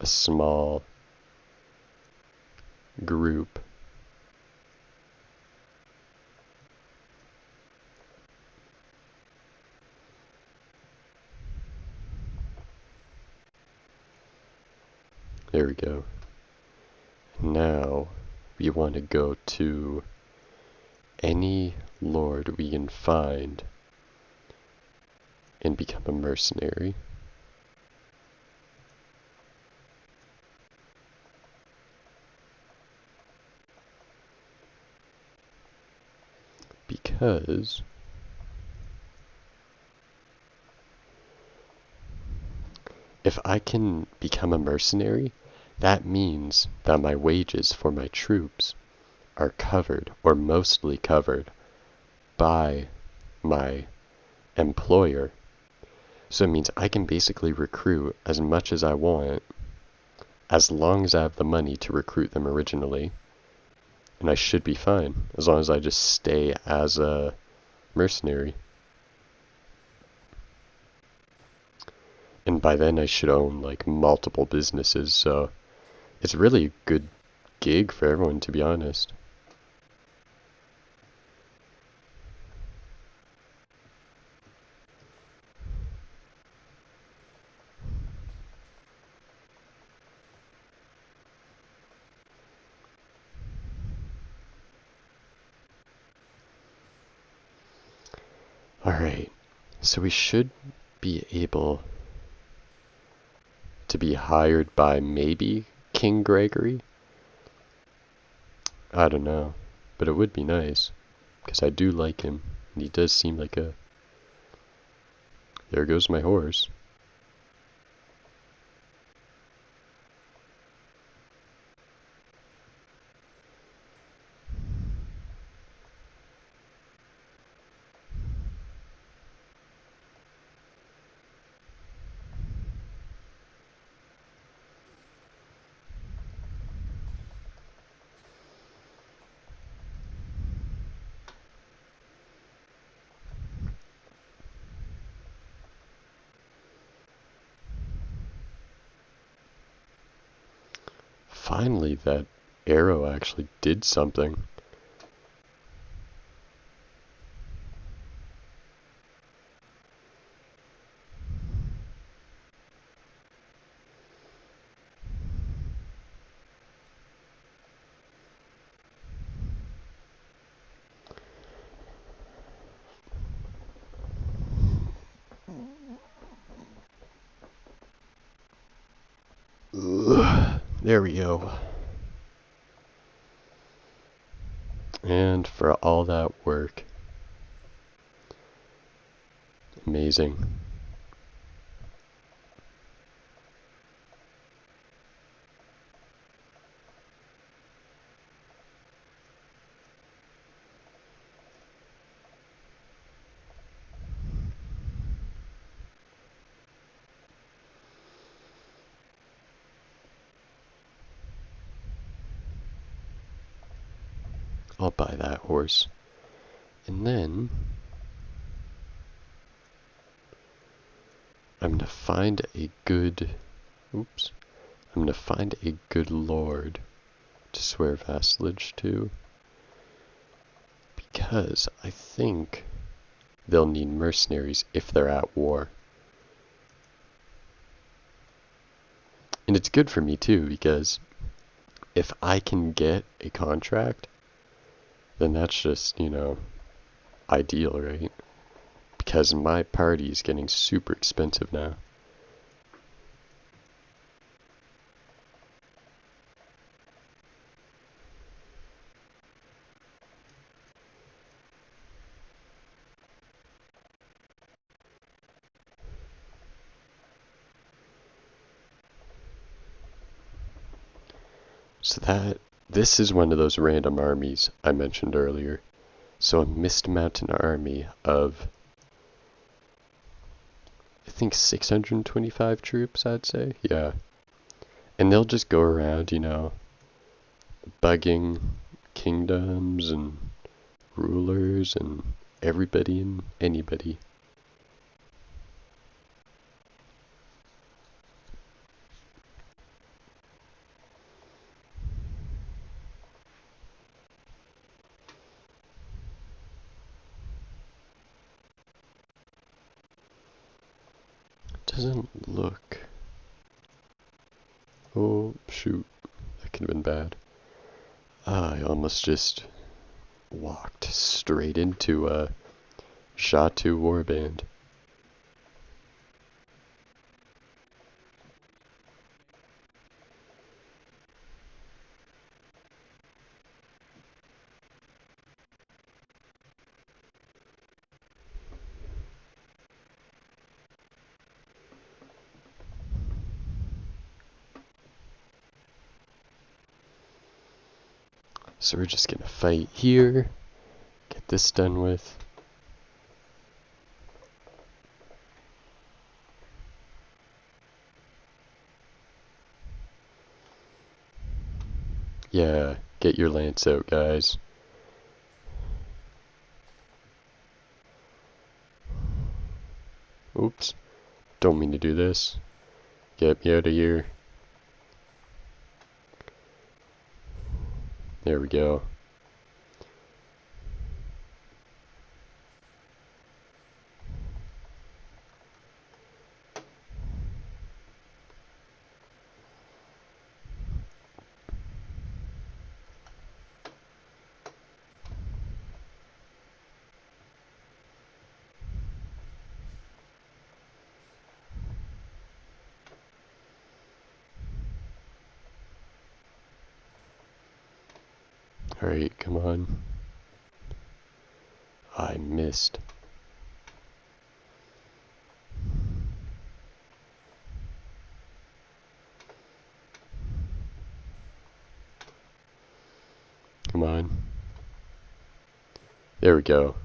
small group. There we go. Now we want to go to any lord we can find and become a mercenary. Because if I can become a mercenary, that means that my wages for my troops are covered, or mostly covered, by my employer. So it means I can basically recruit as much as I want, as long as I have the money to recruit them originally. And I should be fine, as long as I just stay as a mercenary. And by then I should own like multiple businesses, so it's really a good gig for everyone, to be honest. Alright, so we should be able to be hired by maybe King Gregory? I don't know, but it would be nice, because I do like him, and he does seem like a... There goes my horse. Finally, that arrow actually did something. Ugh, there we go. And for all that work, amazing. I'll buy that horse. And then I'm gonna find a good... Oops. I'm gonna find a good lord to swear vassalage to. Because I think they'll need mercenaries if they're at war. And it's good for me too, because if I can get a contract, then that's just, ideal, right? Because my party is getting super expensive now. So this is one of those random armies I mentioned earlier. So a Mist Mountain army of, I think 625 troops, I'd say. Yeah. And they'll just go around, bugging kingdoms and rulers and everybody and anybody. Doesn't look... Oh, shoot. That could have been bad. I almost just walked straight into a Xatu warband. So we're just gonna fight here, get this done with. Yeah, get your lance out, guys. Oops, don't mean to do this. Get me out of here. There we go. Alright, come on. I missed. Come on. There we go.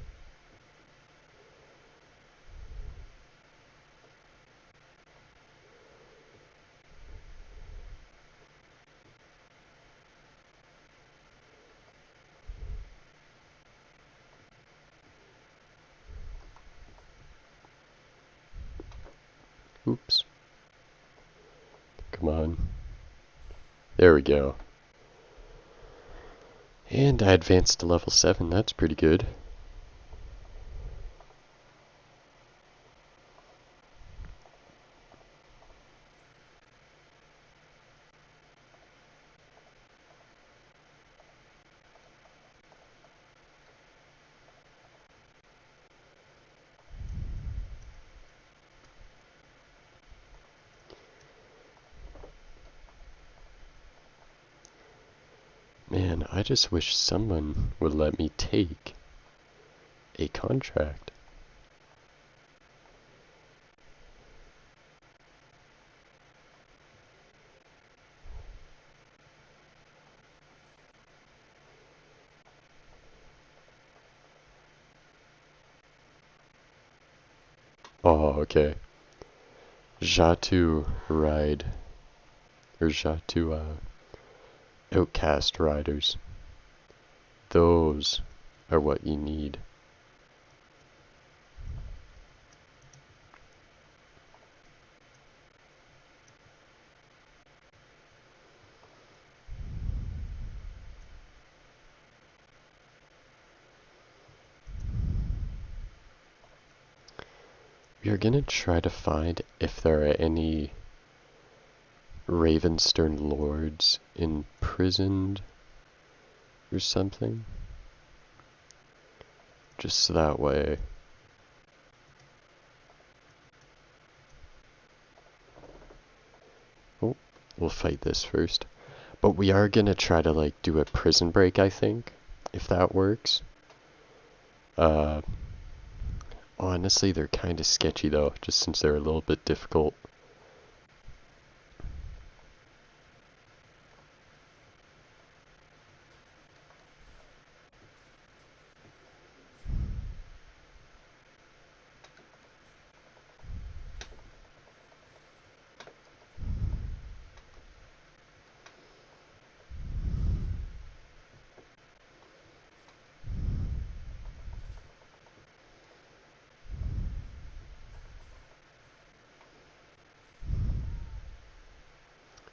Oops. Come on. There we go. And I advanced to level 7, that's pretty good. Man, I just wish someone would let me take a contract. Oh, okay. Xatu ride, or Xatu outcast riders. Those are what you need. We are gonna try to find if there are any Ravenstern lords imprisoned or something. Just so that way. Oh, we'll fight this first. But we are gonna try to like do a prison break, I think, if that works. Honestly, they're kind of sketchy though, just since they're a little bit difficult.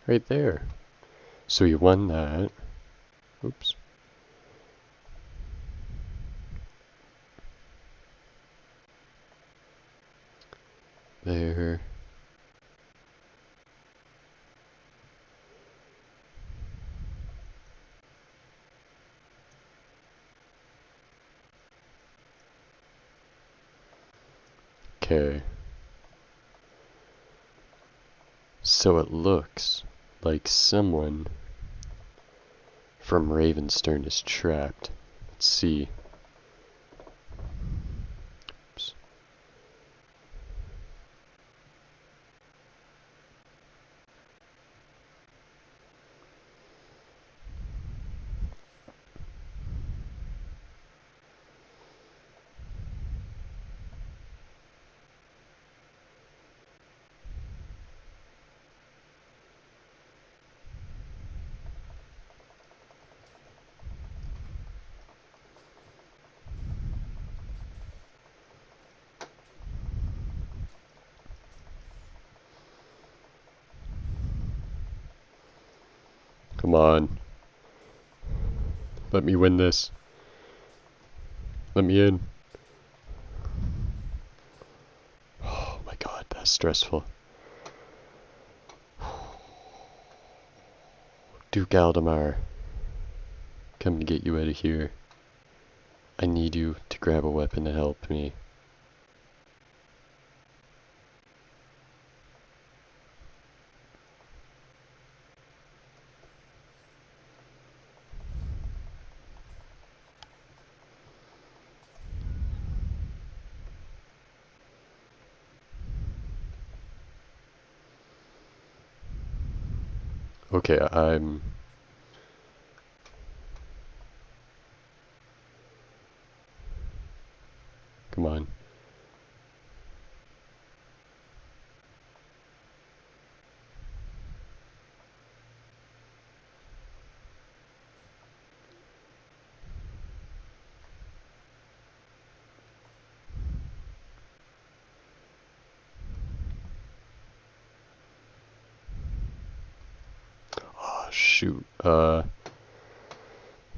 Right there. So we won that. Oops. There. Okay. So it looks like someone from Ravenstern is trapped. Let's see. Oops. Come on. Let me win this. Let me in. Oh my god, that's stressful. Duke Aldemar, coming to get you out of here. I need you to grab a weapon to help me. Okay, I'm... Come on. Oh, shoot. Damn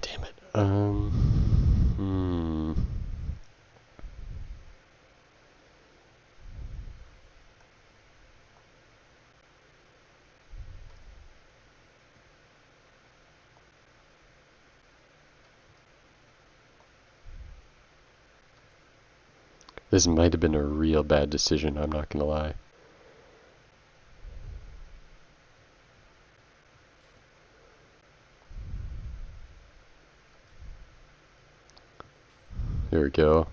it. This might have been a real bad decision, I'm not gonna lie. There we go.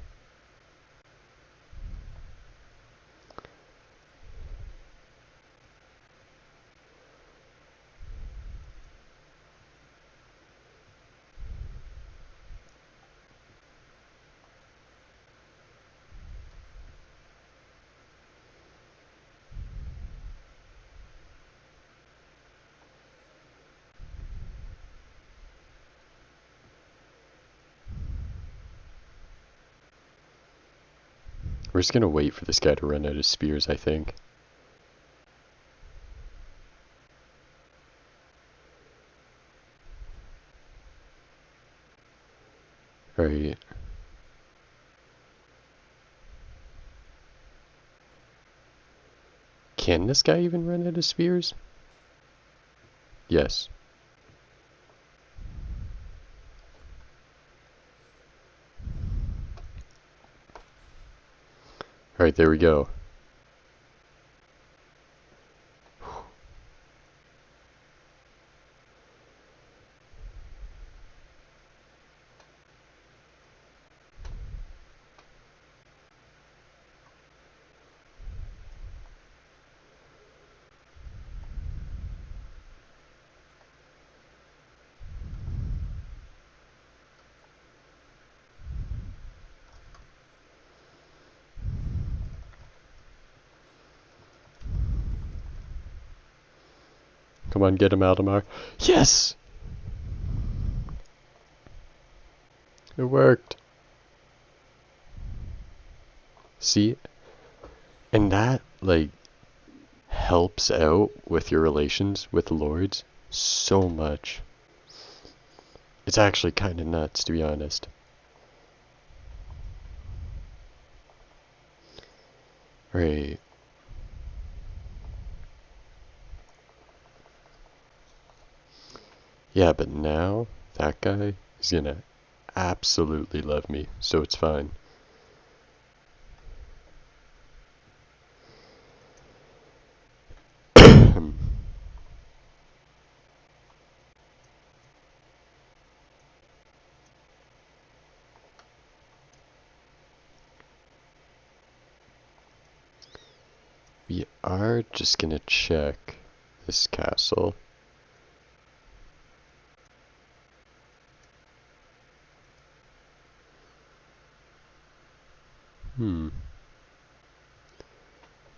We're just gonna wait for this guy to run out of spears, I think. Right. Can this guy even run out of spears? Yes. Alright, there we go. Come on, get him, Aldemar. Yes! It worked. See? And that, like, helps out with your relations with lords so much. It's actually kind of nuts, to be honest. Right. Yeah, but now that guy is gonna absolutely love me, so it's fine. We are just gonna check this castle.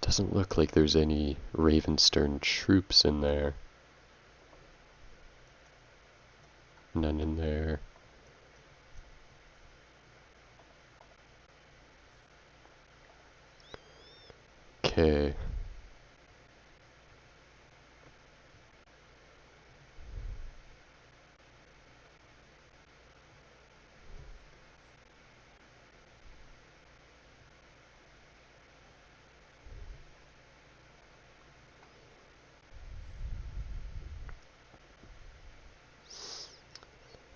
Doesn't look like there's any Ravenstern troops in there. None in there. Okay.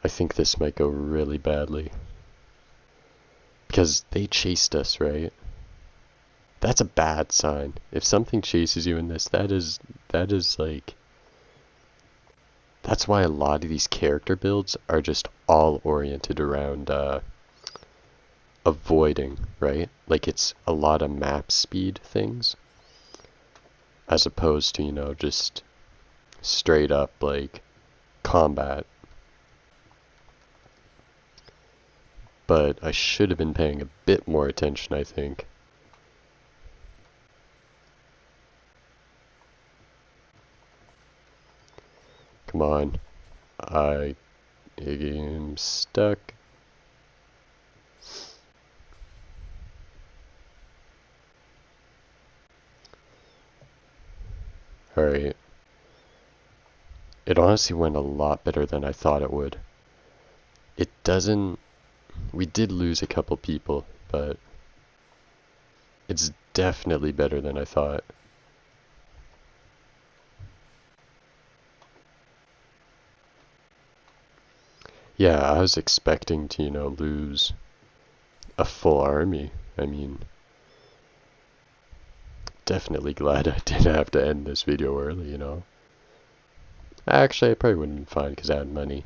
I think this might go really badly. Because they chased us, right? That's a bad sign. If something chases you in this, that is like... That's why a lot of these character builds are just all oriented around avoiding, right? Like it's a lot of map speed things. As opposed to, you know, just straight up like combat. But I should have been paying a bit more attention, I think. Come on. I am stuck. Alright. It honestly went a lot better than I thought it would. It doesn't... We did lose a couple people, but it's definitely better than I thought. Yeah, I was expecting to, you know, lose a full army. I mean, definitely glad I didn't have to end this video early, you know. Actually, I probably wouldn't have been fine because I had money.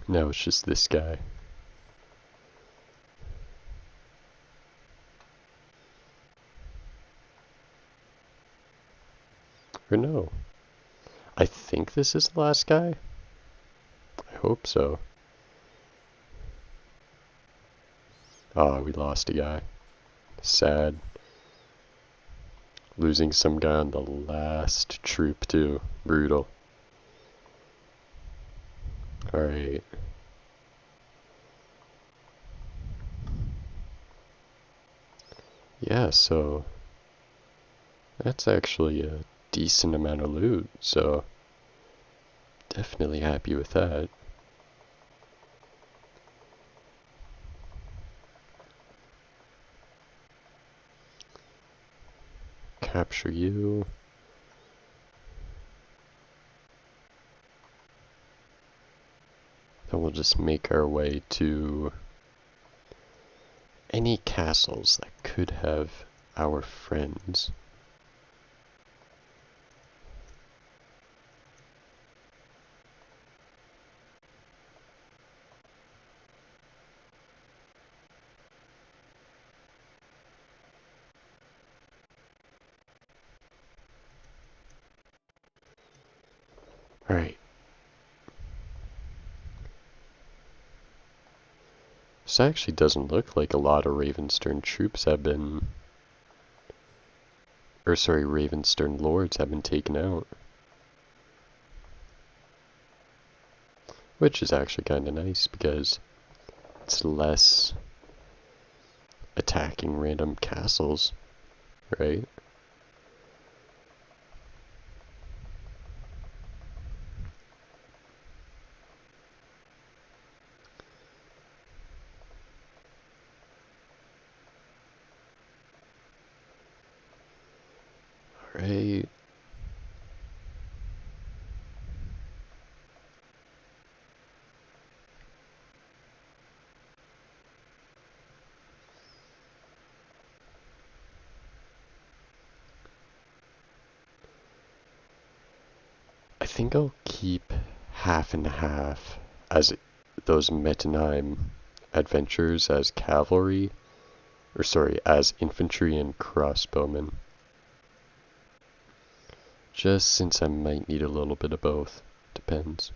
No, it's just this guy. Or no. I think this is the last guy. I hope so. Oh, we lost a guy. Sad. Losing some guy on the last troop too. Brutal. Alright. yeah, so that's actually a decent amount of loot, so definitely happy with that. Capture you. Then we'll just make our way to any castles that could have our friends. Alright. This actually doesn't look like a lot of Ravenstern troops have been... Or sorry, Ravenstern lords have been taken out. Which is actually kind of nice because it's less attacking random castles, right? Alright. I think I'll keep half and half as those Metenheim adventures as cavalry, or sorry, as infantry and crossbowmen. Just since I might need a little bit of both. Depends.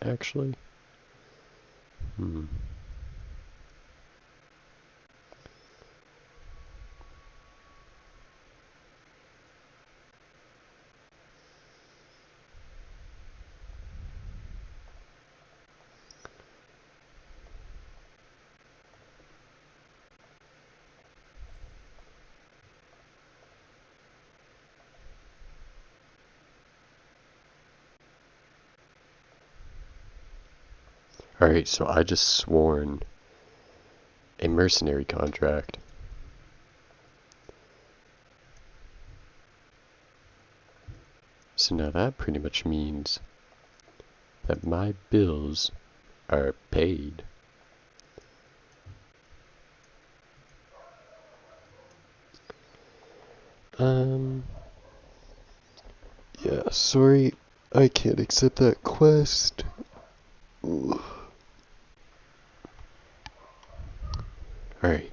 Actually. Alright, so I just sworn a mercenary contract. So now that pretty much means that my bills are paid. Yeah, sorry, I can't accept that quest. Alright.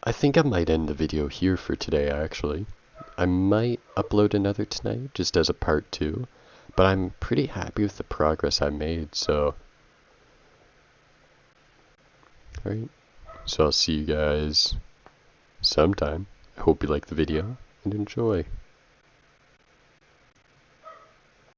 I think I might end the video here for today, actually. I might upload another tonight, just as a part 2. But I'm pretty happy with the progress I made, so... Alright. So I'll see you guys sometime. I hope you like the video, and enjoy.